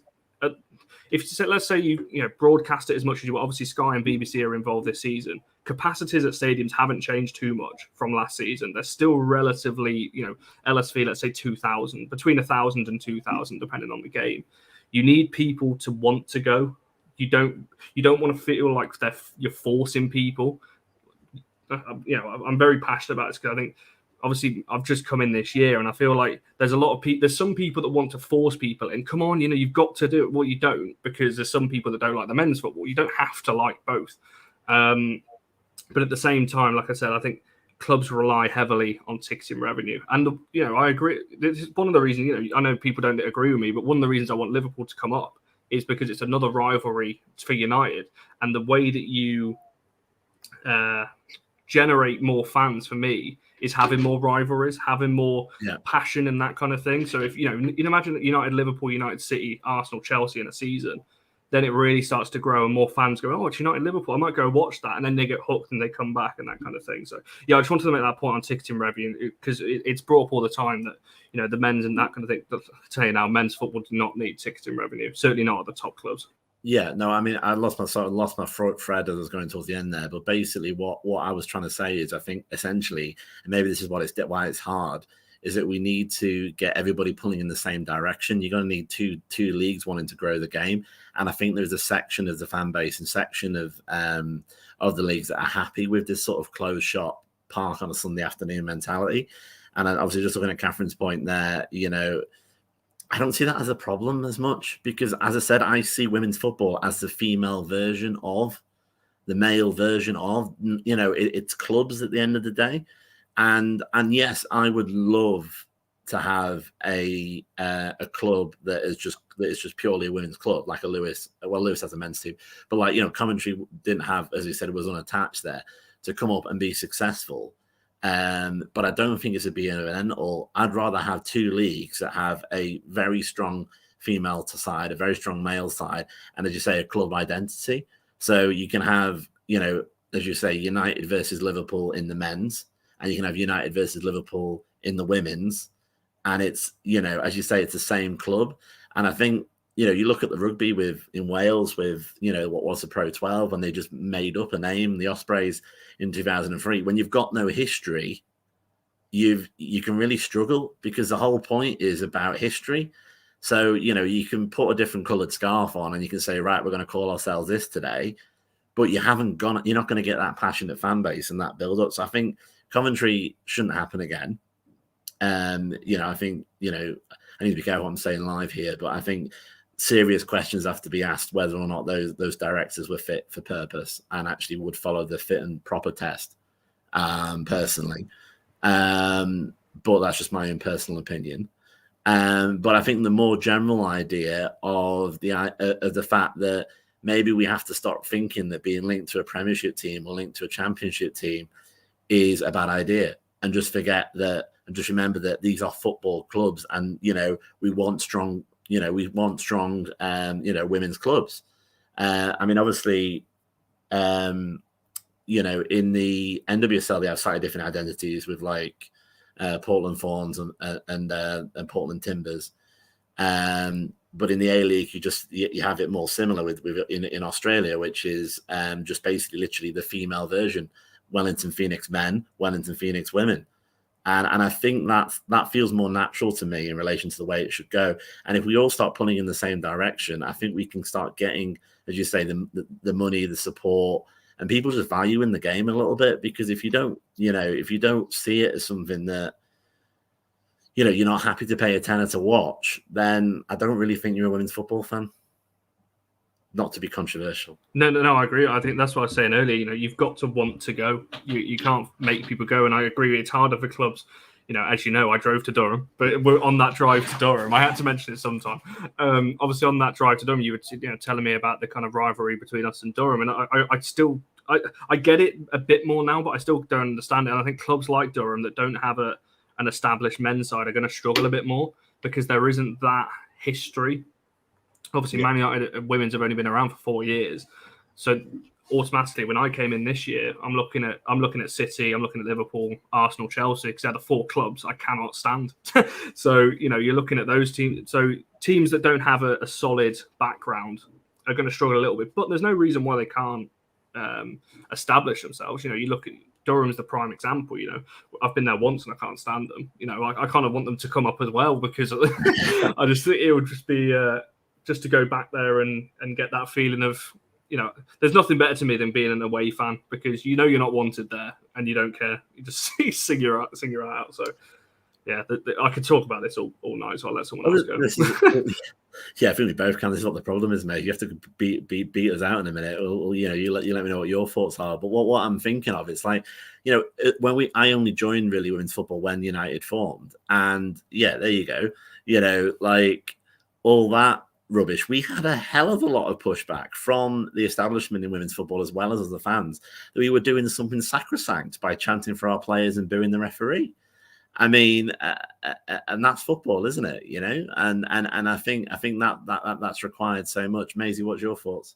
if let's say you broadcast it as much as you want, obviously Sky and BBC are involved this season. Capacities at stadiums haven't changed too much from last season. They're still relatively, LSV, let's say 2,000, between 1,000 and 2,000, depending on the game. You need people to want to go. You don't want to feel like you're forcing people. I'm very passionate about this because I think, obviously, I've just come in this year, and I feel like there's a lot of people. There's some people that want to force people in. Come on, you've got to do it. Well, you don't, because there's some people that don't like the men's football. You don't have to like both. But at the same time, like I said, I think clubs rely heavily on ticketing revenue, and I agree. This is one of the reasons. I know people don't agree with me, but one of the reasons I want Liverpool to come up is because it's another rivalry for United, and the way that you generate more fans for me is having more rivalries, having more passion and that kind of thing. So if you imagine United, Liverpool, United City, Arsenal, Chelsea in a season, then it really starts to grow and more fans go, oh, it's United, Liverpool, I might go watch that. And then they get hooked and they come back and that kind of thing. So yeah, I just wanted to make that point on ticketing revenue because it's brought up all the time that, the men's and that kind of thing. I'll tell you now, men's football do not need ticketing revenue. Certainly not at the top clubs. Yeah, no, I mean, I lost my thread as I was going towards the end there. But basically, what I was trying to say is, I think essentially, and maybe this is why it's hard, is that we need to get everybody pulling in the same direction. You're going to need two leagues wanting to grow the game, and I think there's a section of the fan base and section of the leagues that are happy with this sort of closed shop park on a Sunday afternoon mentality. And obviously, just looking at Catherine's point there, I don't see that as a problem as much because, as I said, I see women's football as the female version of the male version of, it's clubs at the end of the day. And yes, I would love to have a club that is just purely a women's club, like a Lewis. Well, Lewis has a men's team, but Coventry didn't have, as you said, it was unattached there to come up and be successful. But I don't think it's a be an end all. I'd rather have two leagues that have a very strong female side, a very strong male side, and as you say, a club identity. So you can have, as you say, United versus Liverpool in the men's, and you can have United versus Liverpool in the women's. And it's, as you say, it's the same club. And I think, you look at the rugby in Wales with, what was the Pro 12, and they just made up a name, the Ospreys in 2003. When you've got no history, you can really struggle because the whole point is about history. So, you can put a different coloured scarf on and you can say, right, we're going to call ourselves this today, but you're not going to get that passionate fan base and that build up. So I think Coventry shouldn't happen again. I think, I need to be careful what I'm saying live here, but I think serious questions have to be asked whether or not those directors were fit for purpose and actually would follow the fit and proper test, personally. But that's just my own personal opinion. But I think the more general idea of the fact that maybe we have to stop thinking that being linked to a Premiership team or linked to a Championship team is a bad idea, and just forget that, and just remember that these are football clubs, and we want strong, women's clubs. I mean, obviously, in the NWSL they have slightly different identities with Portland Thorns and Portland Timbers. But in the A-League, you have it more similar with in Australia, which is just basically literally the female version. Wellington Phoenix men, Wellington Phoenix women. And I think that feels more natural to me in relation to the way it should go. And if we all start pulling in the same direction, I think we can start getting, as you say, the money, the support, and people just valuing the game a little bit. Because if you don't see it as something that, you're not happy to pay a tenner to watch, then I don't really think you're a women's football fan. Not to be controversial. No, I agree. I think that's what I was saying earlier. You've got to want to go. You can't make people go. And I agree, it's harder for clubs. As you know, I drove to Durham, but we're on that drive to Durham. I had to mention it sometime. Obviously, on that drive to Durham, you were telling me about the kind of rivalry between us and Durham, and I get it a bit more now, but I still don't understand it. And I think clubs like Durham that don't have an established men's side are going to struggle a bit more because there isn't that history. Obviously, Man United women's have only been around for 4 years, so automatically, when I came in this year, I'm looking at City, I'm looking at Liverpool, Arsenal, Chelsea, because they're the 4 clubs I cannot stand. So you're looking at those teams. So teams that don't have a solid background are going to struggle a little bit, but there's no reason why they can't establish themselves. You know, you look at Durham's the prime example. You know, I've been there once and I can't stand them. You know, I kind of want them to come up as well, because I just think it would just be just to go back there and get that feeling of, you know, there's nothing better to me than being an away fan, because you know you're not wanted there and you don't care. You just sing your eye out. So yeah, I could talk about this all night, so I'll let someone else go. Yeah, I think we both can. This is what the problem is, mate. You have to beat us out in a minute, or you know, you let me know what your thoughts are. But what I'm thinking of, it's like, you know, when I only joined really women's football when United formed, and yeah, there you go. You know, like all that rubbish. We had a hell of a lot of pushback from the establishment in women's football, as well as the fans, that we were doing something sacrosanct by chanting for our players and booing the referee. I mean, and that's football, isn't it? You know, and I think that's required so much. Maisie, what's your thoughts?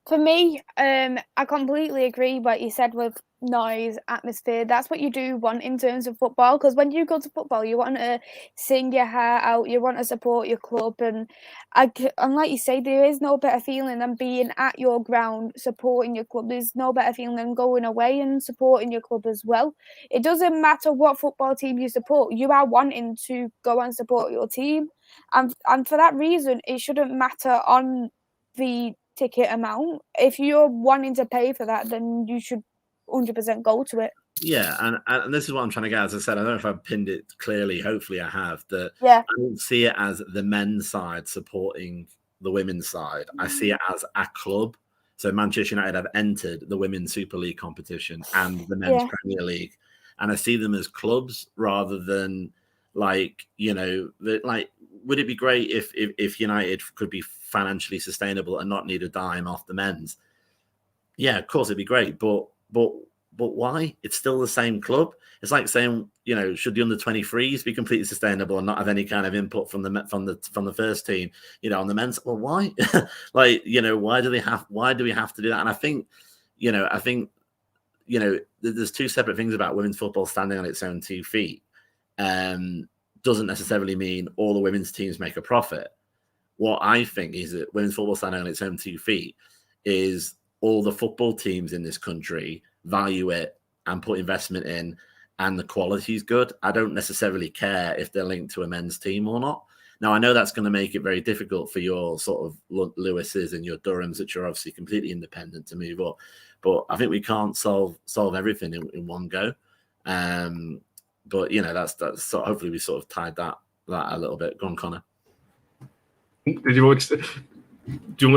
For me, I completely agree what you said with noise, atmosphere. That's what you do want in terms of football, because when you go to football, you want to sing your heart out, you want to support your club, and like you say, there is no better feeling than being at your ground supporting your club. There's no better feeling than going away and supporting your club as well. It doesn't matter what football team you support, you are wanting to go and support your team, and for that reason, it shouldn't matter on the ticket amount. If you're wanting to pay for that, then you should 100% go to it. Yeah, and this is what I'm trying to get. As I said, I don't know if I've pinned it clearly. Hopefully I have. That Yeah. I don't see it as the men's side supporting the women's side. I see it as a club. So Manchester United have entered the Women's Super League competition and the Men's Premier League. And I see them as clubs rather than, like, you know, like, would it be great if United could be financially sustainable and not need a dime off the men's? Yeah, of course it'd be great, but why? It's still the same club. It's like saying, you know, should the under-23s be completely sustainable and not have any kind of input from the first team? You know, on the men's. Well, why? Like, you know, why do we have to do that? And I think, you know, there's two separate things about women's football standing on its own 2 feet. Doesn't necessarily mean all the women's teams make a profit. What I think is that women's football standing on its own 2 feet is all the football teams in this country value it and put investment in, and the quality is good. I don't necessarily care if they're linked to a men's team or not. Now, I know that's going to make it very difficult for your sort of Lewis's and your Durhams, which are obviously completely independent, to move up. But I think we can't solve everything in one go. But you know, that's so hopefully we sort of tied that a little bit. Go on, Connor. Do you want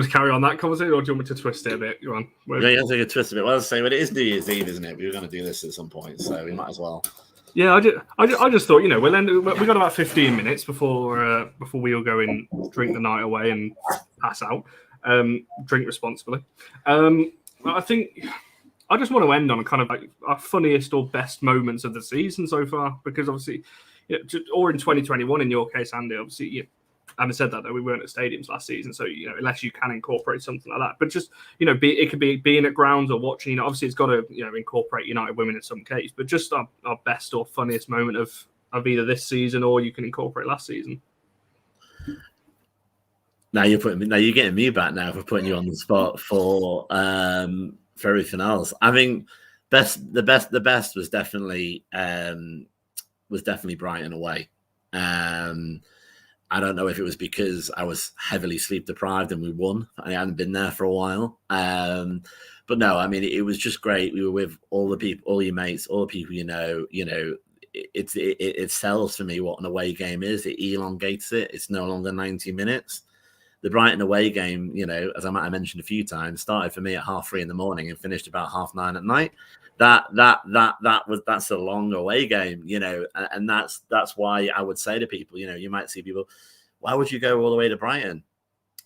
to carry on that conversation, or do you want me to twist it a bit? Go on. Yeah, take a twist a bit. Well, I say, but it is New Year's Eve, isn't it? We were going to do this at some point, so we might as well. Yeah, I just thought, you know, we got about 15 minutes before we all go and drink the night away and pass out. Drink responsibly. I think I just want to end on kind of like our funniest or best moments of the season so far, because obviously, you know, or in 2021 in your case, Andy, obviously, you having said that, though, we weren't at stadiums last season, so, you know, unless you can incorporate something like that, but just, you know, it could be being at grounds or watching. You know, obviously, it's got to, you know, incorporate United women in some case, but just our best or funniest moment of either this season, or you can incorporate last season. Now you're getting me back now for putting you on the spot for everything else. I think the best was definitely Brighton away. I don't know if it was because I was heavily sleep deprived and we won. I hadn't been there for a while. But no, I mean, it was just great. We were with all the people, all your mates, all the people you know, it sells for me what an away game is. It elongates it. It's no longer 90 minutes. The Brighton away game, you know, as I might have mentioned a few times, started for me at 3:30 in the morning and finished about 9:30 at night. That's a long away game, you know, and that's why I would say to people, you know, you might see people, why would you go all the way to Brighton,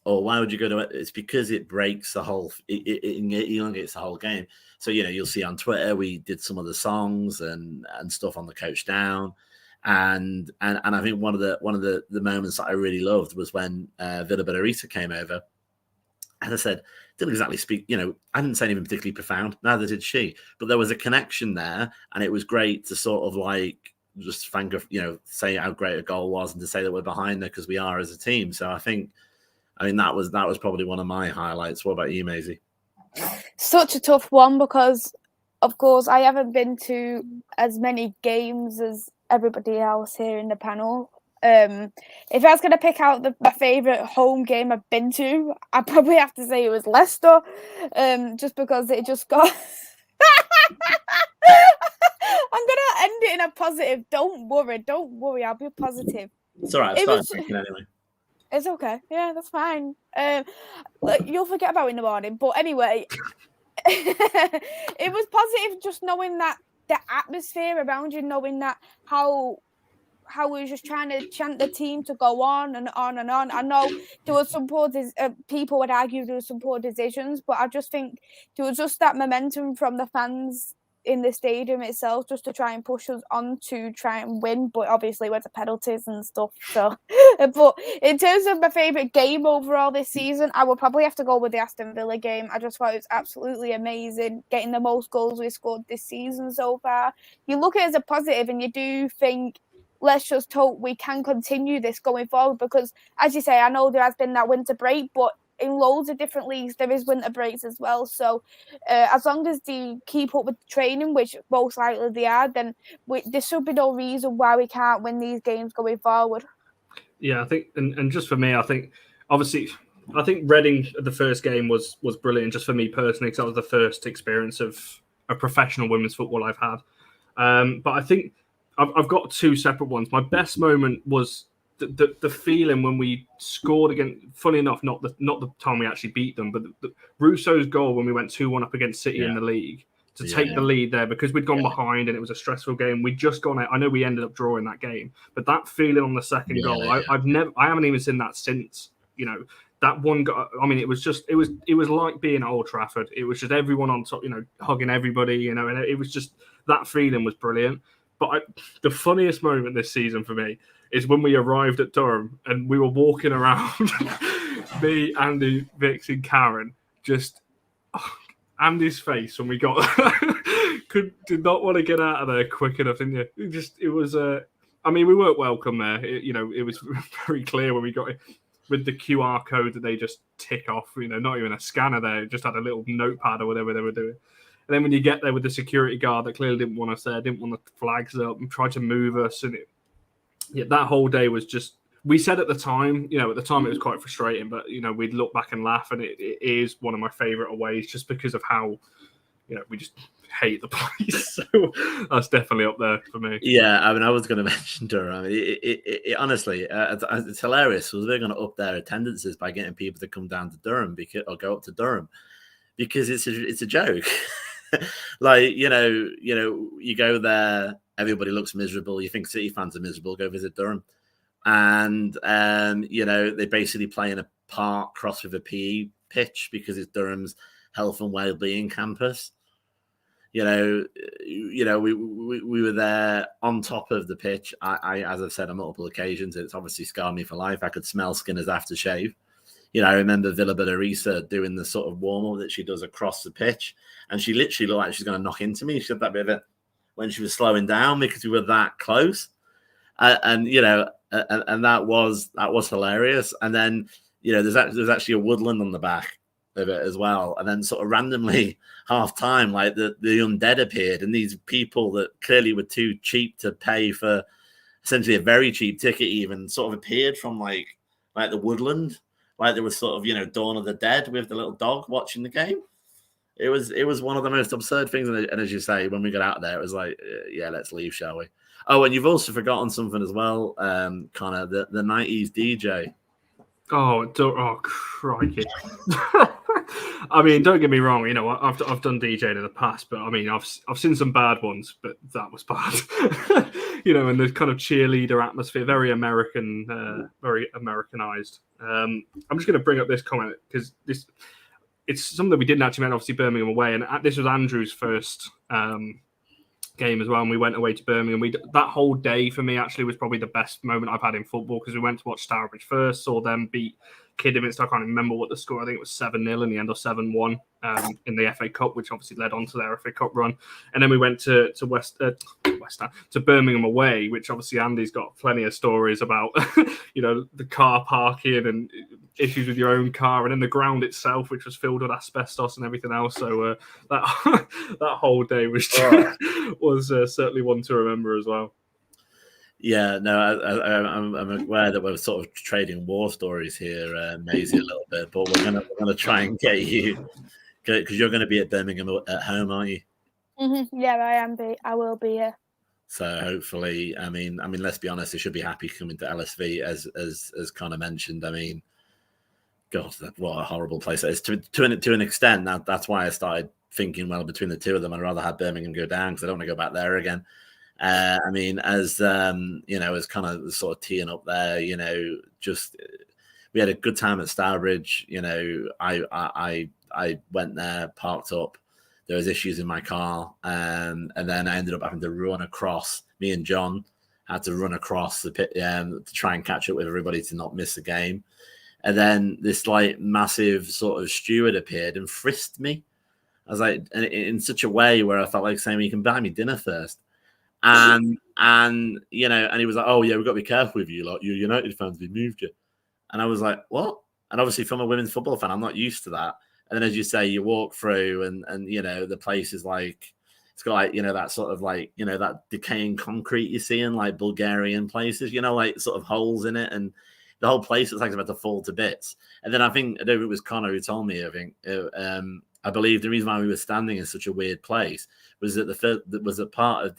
or why would you go to it? It's because it breaks the whole, it elongates the whole game. So, you know, you'll see on Twitter we did some of the songs and stuff on the coach down, and I think one of the moments that I really loved was when Villa Bellarita came over. As I said, didn't exactly speak, you know, I didn't say anything particularly profound, neither did she, but there was a connection there, and it was great to sort of like just say how great a goal was and to say that we're behind her because we are as a team. So I mean, that was probably one of my highlights. What about you, Maisy? Such a tough one because, of course, I haven't been to as many games as everybody else here in the panel. If I was going to pick out my favourite home game I've been to, I'd probably have to say it was Leicester, just because it just got... I'm going to end it in a positive. Don't worry, I'll be positive. It's all right, I've started drinking anyway. It's okay. Yeah, that's fine. You'll forget about it in the morning. But anyway, it was positive just knowing that the atmosphere around you, knowing that how we were just trying to chant the team to go on and on and on. I know there was some poor people would argue there were some poor decisions, but I just think there was just that momentum from the fans in the stadium itself just to try and push us on to try and win, but obviously with the penalties and stuff. So, but in terms of my favourite game overall this season, I would probably have to go with the Aston Villa game. I just thought it was absolutely amazing, getting the most goals we scored this season so far. You look at it as a positive and you do think, let's just hope we can continue this going forward because, as you say, I know there has been that winter break, but in loads of different leagues, there is winter breaks as well. So as long as they keep up with the training, which most likely they are, then there should be no reason why we can't win these games going forward. Yeah, I think, and just for me, I think, obviously, I think Reading, the first game was brilliant just for me personally because that was the first experience of a professional women's football I've had. But I think I've got two separate ones. My best moment was the feeling when we scored against. Funny enough, not the time we actually beat them, but Russo's goal when we went 2-1 up against City in the league to take the lead there because we'd gone behind and it was a stressful game. We'd just gone out. I know we ended up drawing that game, but that feeling on the second goal, I haven't even seen that since. You know, that one goal. I mean, it was like being at Old Trafford. It was just everyone on top, hugging everybody, and it was just that feeling was brilliant. But the funniest moment this season for me is when we arrived at Durham and we were walking around, me, Andy, Vix, and Karen, just Andy's face when we got did not want to get out of there quick enough, didn't you? It was I mean, we weren't welcome there. It was very clear when we got it with the QR code that they just tick off. Not even a scanner there; it just had a little notepad or whatever they were doing. And then when you get there with the security guard that clearly didn't want us there, didn't want the flags up, and tried to move us, and that whole day was just. We said at the time, it was quite frustrating, but we'd look back and laugh, and it is one of my favourite aways just because of how, we just hate the place. So that's definitely up there for me. Yeah, I mean, I was going to mention Durham. It honestly, it's hilarious. We're going to up their attendances by getting people to come down to Durham or go up to Durham because it's a joke. Like you go there, everybody looks miserable. You think City fans are miserable, go visit Durham, and they basically play in a park crossed with a PE pitch because it's Durham's health and well-being campus. We were there on top of the pitch. I as I've said on multiple occasions, it's obviously scarred me for life. I could smell Skinner's aftershave. I remember Villa Berarisa doing the sort of warm-up that she does across the pitch, and she literally looked like she's going to knock into me. She had that bit of it when she was slowing down because we were that close, and that was hilarious. And then there's actually a woodland on the back of it as well, and then sort of randomly half time, like the undead appeared, and these people that clearly were too cheap to pay for essentially a very cheap ticket even sort of appeared from like the woodland. Like there was sort of, Dawn of the Dead with the little dog watching the game. It was one of the most absurd things. And as you say, when we got out there, it was like, yeah, let's leave, shall we? Oh, and you've also forgotten something as well, Connor, the 90s DJ. Oh, crikey. I mean, don't get me wrong. I've done DJing in the past, but I mean, I've seen some bad ones, but that was bad. And the kind of cheerleader atmosphere, very American, very Americanized. I'm just going to bring up this comment because it's something that we didn't actually mention. Obviously, Birmingham away, and this was Andrew's first game as well, and we went away to Birmingham. That whole day for me actually was probably the best moment I've had in football, because we went to watch Stourbridge first, saw them beat Kidderminster. I can't remember what the score. I think it was 7-0 in the end, or 7-1 in the FA Cup, which obviously led on to their FA Cup run. And then we went to Birmingham away, which obviously Andy's got plenty of stories about. The car parking and issues with your own car, and then the ground itself, which was filled with asbestos and everything else. So that that whole day was certainly one to remember as well. Yeah, no, I'm aware that we're sort of trading war stories here, Maisy, a little bit, but we're gonna try and get you, because you're going to be at Birmingham at home, aren't you? Mm-hmm. Yeah, I will be here. So hopefully, I mean, let's be honest, they should be happy coming to LSV, as Connor mentioned. I mean, God, what a horrible place that is. To an extent, that's why I started thinking, well, between the two of them, I'd rather have Birmingham go down, because I don't want to go back there again. I mean, as as kind of sort of teeing up there, just we had a good time at Stourbridge. I went there, parked up. There was issues in my car, and then I ended up having to run across. Me and John had to run across the pit to try and catch up with everybody to not miss the game. And then this massive sort of steward appeared and frisked me. I was like, in such a way where I felt like saying, "You can buy me dinner first." And he was like, "Oh yeah, we've got to be careful with you, like you United fans, we moved you." And I was like, "What?" And obviously, from a women's football fan, I'm not used to that. And then, as you say, you walk through, and the place is it's got that sort of that decaying concrete you see in Bulgarian places, sort of holes in it, and the whole place looks like it's about to fall to bits. And then I don't know if it was Connor who told me. I believe the reason why we were standing in such a weird place was that a part of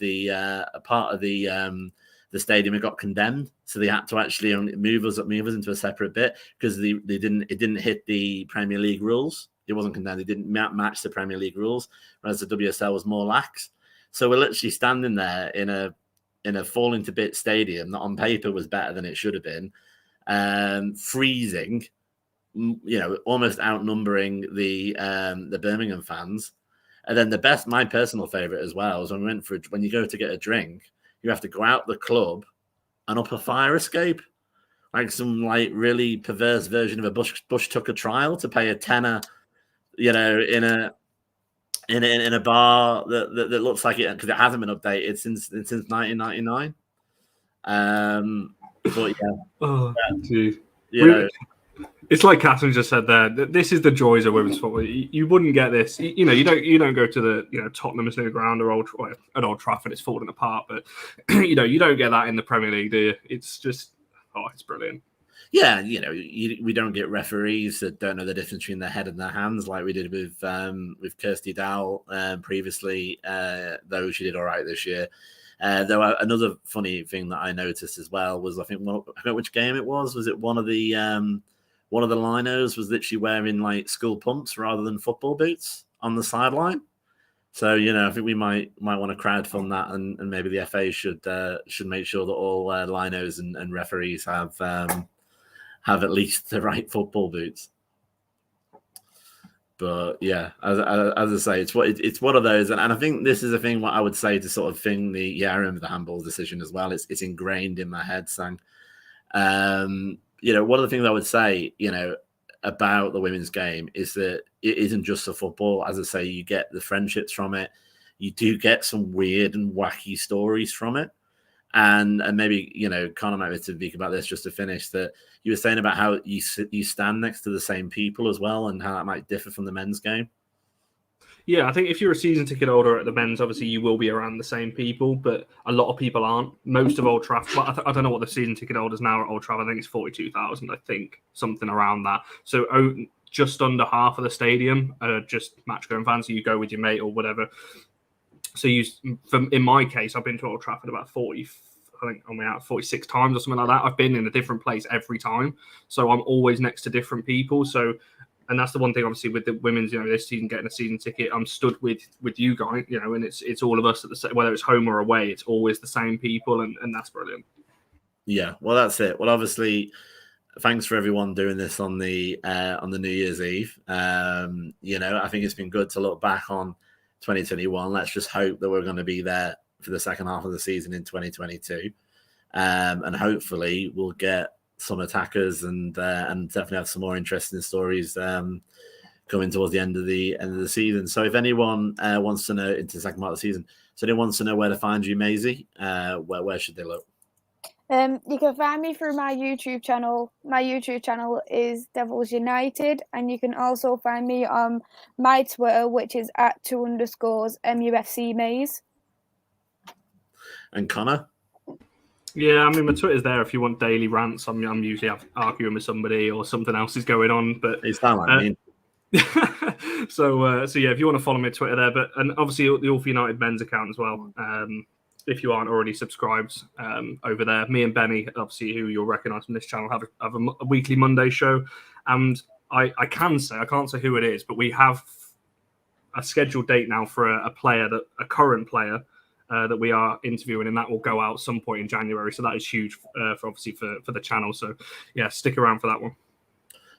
the stadium had got condemned, so they had to actually move us into a separate bit, because it didn't hit the Premier League rules. It wasn't condemned. It didn't match the Premier League rules, whereas the WSL was more lax. So we're literally standing there in a falling to bits stadium that on paper was better than it should have been, freezing. Almost outnumbering the Birmingham fans. And then my personal favorite as well is when you go to get a drink, you have to go out the club and up a fire escape, like some really perverse version of a Bush Tucker trial, to pay a tenner, in a bar that looks like it, because it hasn't been updated since 1999. But yeah, it's like Catherine just said there. This is the joys of women's football. You wouldn't get this. You don't go to the Tottenham's new ground or at Old Trafford. It's falling apart. But you don't get that in the Premier League, do you? It's just it's brilliant. Yeah, we don't get referees that don't know the difference between their head and their hands, like we did with Kirsty Dowell previously. Though she did all right this year. Though another funny thing that I noticed as well was, I forget which game it was. Was it one of the linos was literally wearing school pumps rather than football boots on the sideline? So I think we might want to crowdfund that, and maybe the FA should make sure that all linos and referees have at least the right football boots. But yeah, as I say, it's one of those, and I think this is a thing. What I would say to sort of thing I remember the handball decision as well. It's ingrained in my head, Sang. One of the things I would say, about the women's game is that it isn't just the football. As I say, you get the friendships from it. You do get some weird and wacky stories from it. And maybe, Connor might be to speak about this just to finish, that you were saying about how you stand next to the same people as well, and how that might differ from the men's game. Yeah, I think if you're a season ticket holder at the men's, obviously you will be around the same people, but a lot of people aren't. Most of Old Trafford, I don't know what the season ticket holders now at Old Trafford, I think it's 42,000, I think, something around that. So just under half of the stadium are just match-going fans, so you go with your mate or whatever. So in my case, I've been to Old Trafford about 46 times or something like that. I've been in a different place every time, so I'm always next to different people. So, and that's the one thing, obviously, with the women's, this season getting a season ticket, I'm stood with you guys, and it's all of us at whether it's home or away, it's always the same people, and that's brilliant. Yeah, well, that's it. Well, obviously, thanks for everyone doing this on the New Year's Eve. I think it's been good to look back on 2021. Let's just hope that we're going to be there for the second half of the season in 2022. And hopefully we'll get some attackers and definitely have some more interesting stories coming towards the end of the season. So if anyone wants to know into the second part of the season, so anyone wants to know where to find you, Maisy, where should they look? You can find me through my YouTube channel. My YouTube channel is Devils United, and you can also find me on my Twitter, which is @2_MUFC Maze. And Connor? Yeah, I mean, my Twitter's there if you want daily rants. I'm usually arguing with somebody or something else is going on. But It's not like me. So yeah, if you want to follow me on Twitter there, and obviously the All for United men's account as well. If you aren't already subscribed over there, me and Benny, obviously who you'll recognise from this channel, have a weekly Monday show, and I can't say who it is, but we have a scheduled date now for a current player that we are interviewing, and that will go out some point in January. So that is huge for the channel. So yeah, stick around for that one.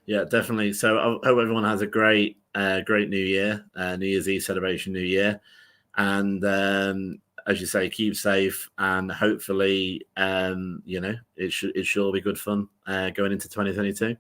Yeah, definitely. So I hope everyone has a great New Year, New Year's Eve celebration, New Year, and as you say, keep safe, and hopefully, it should all be good fun going into 2022.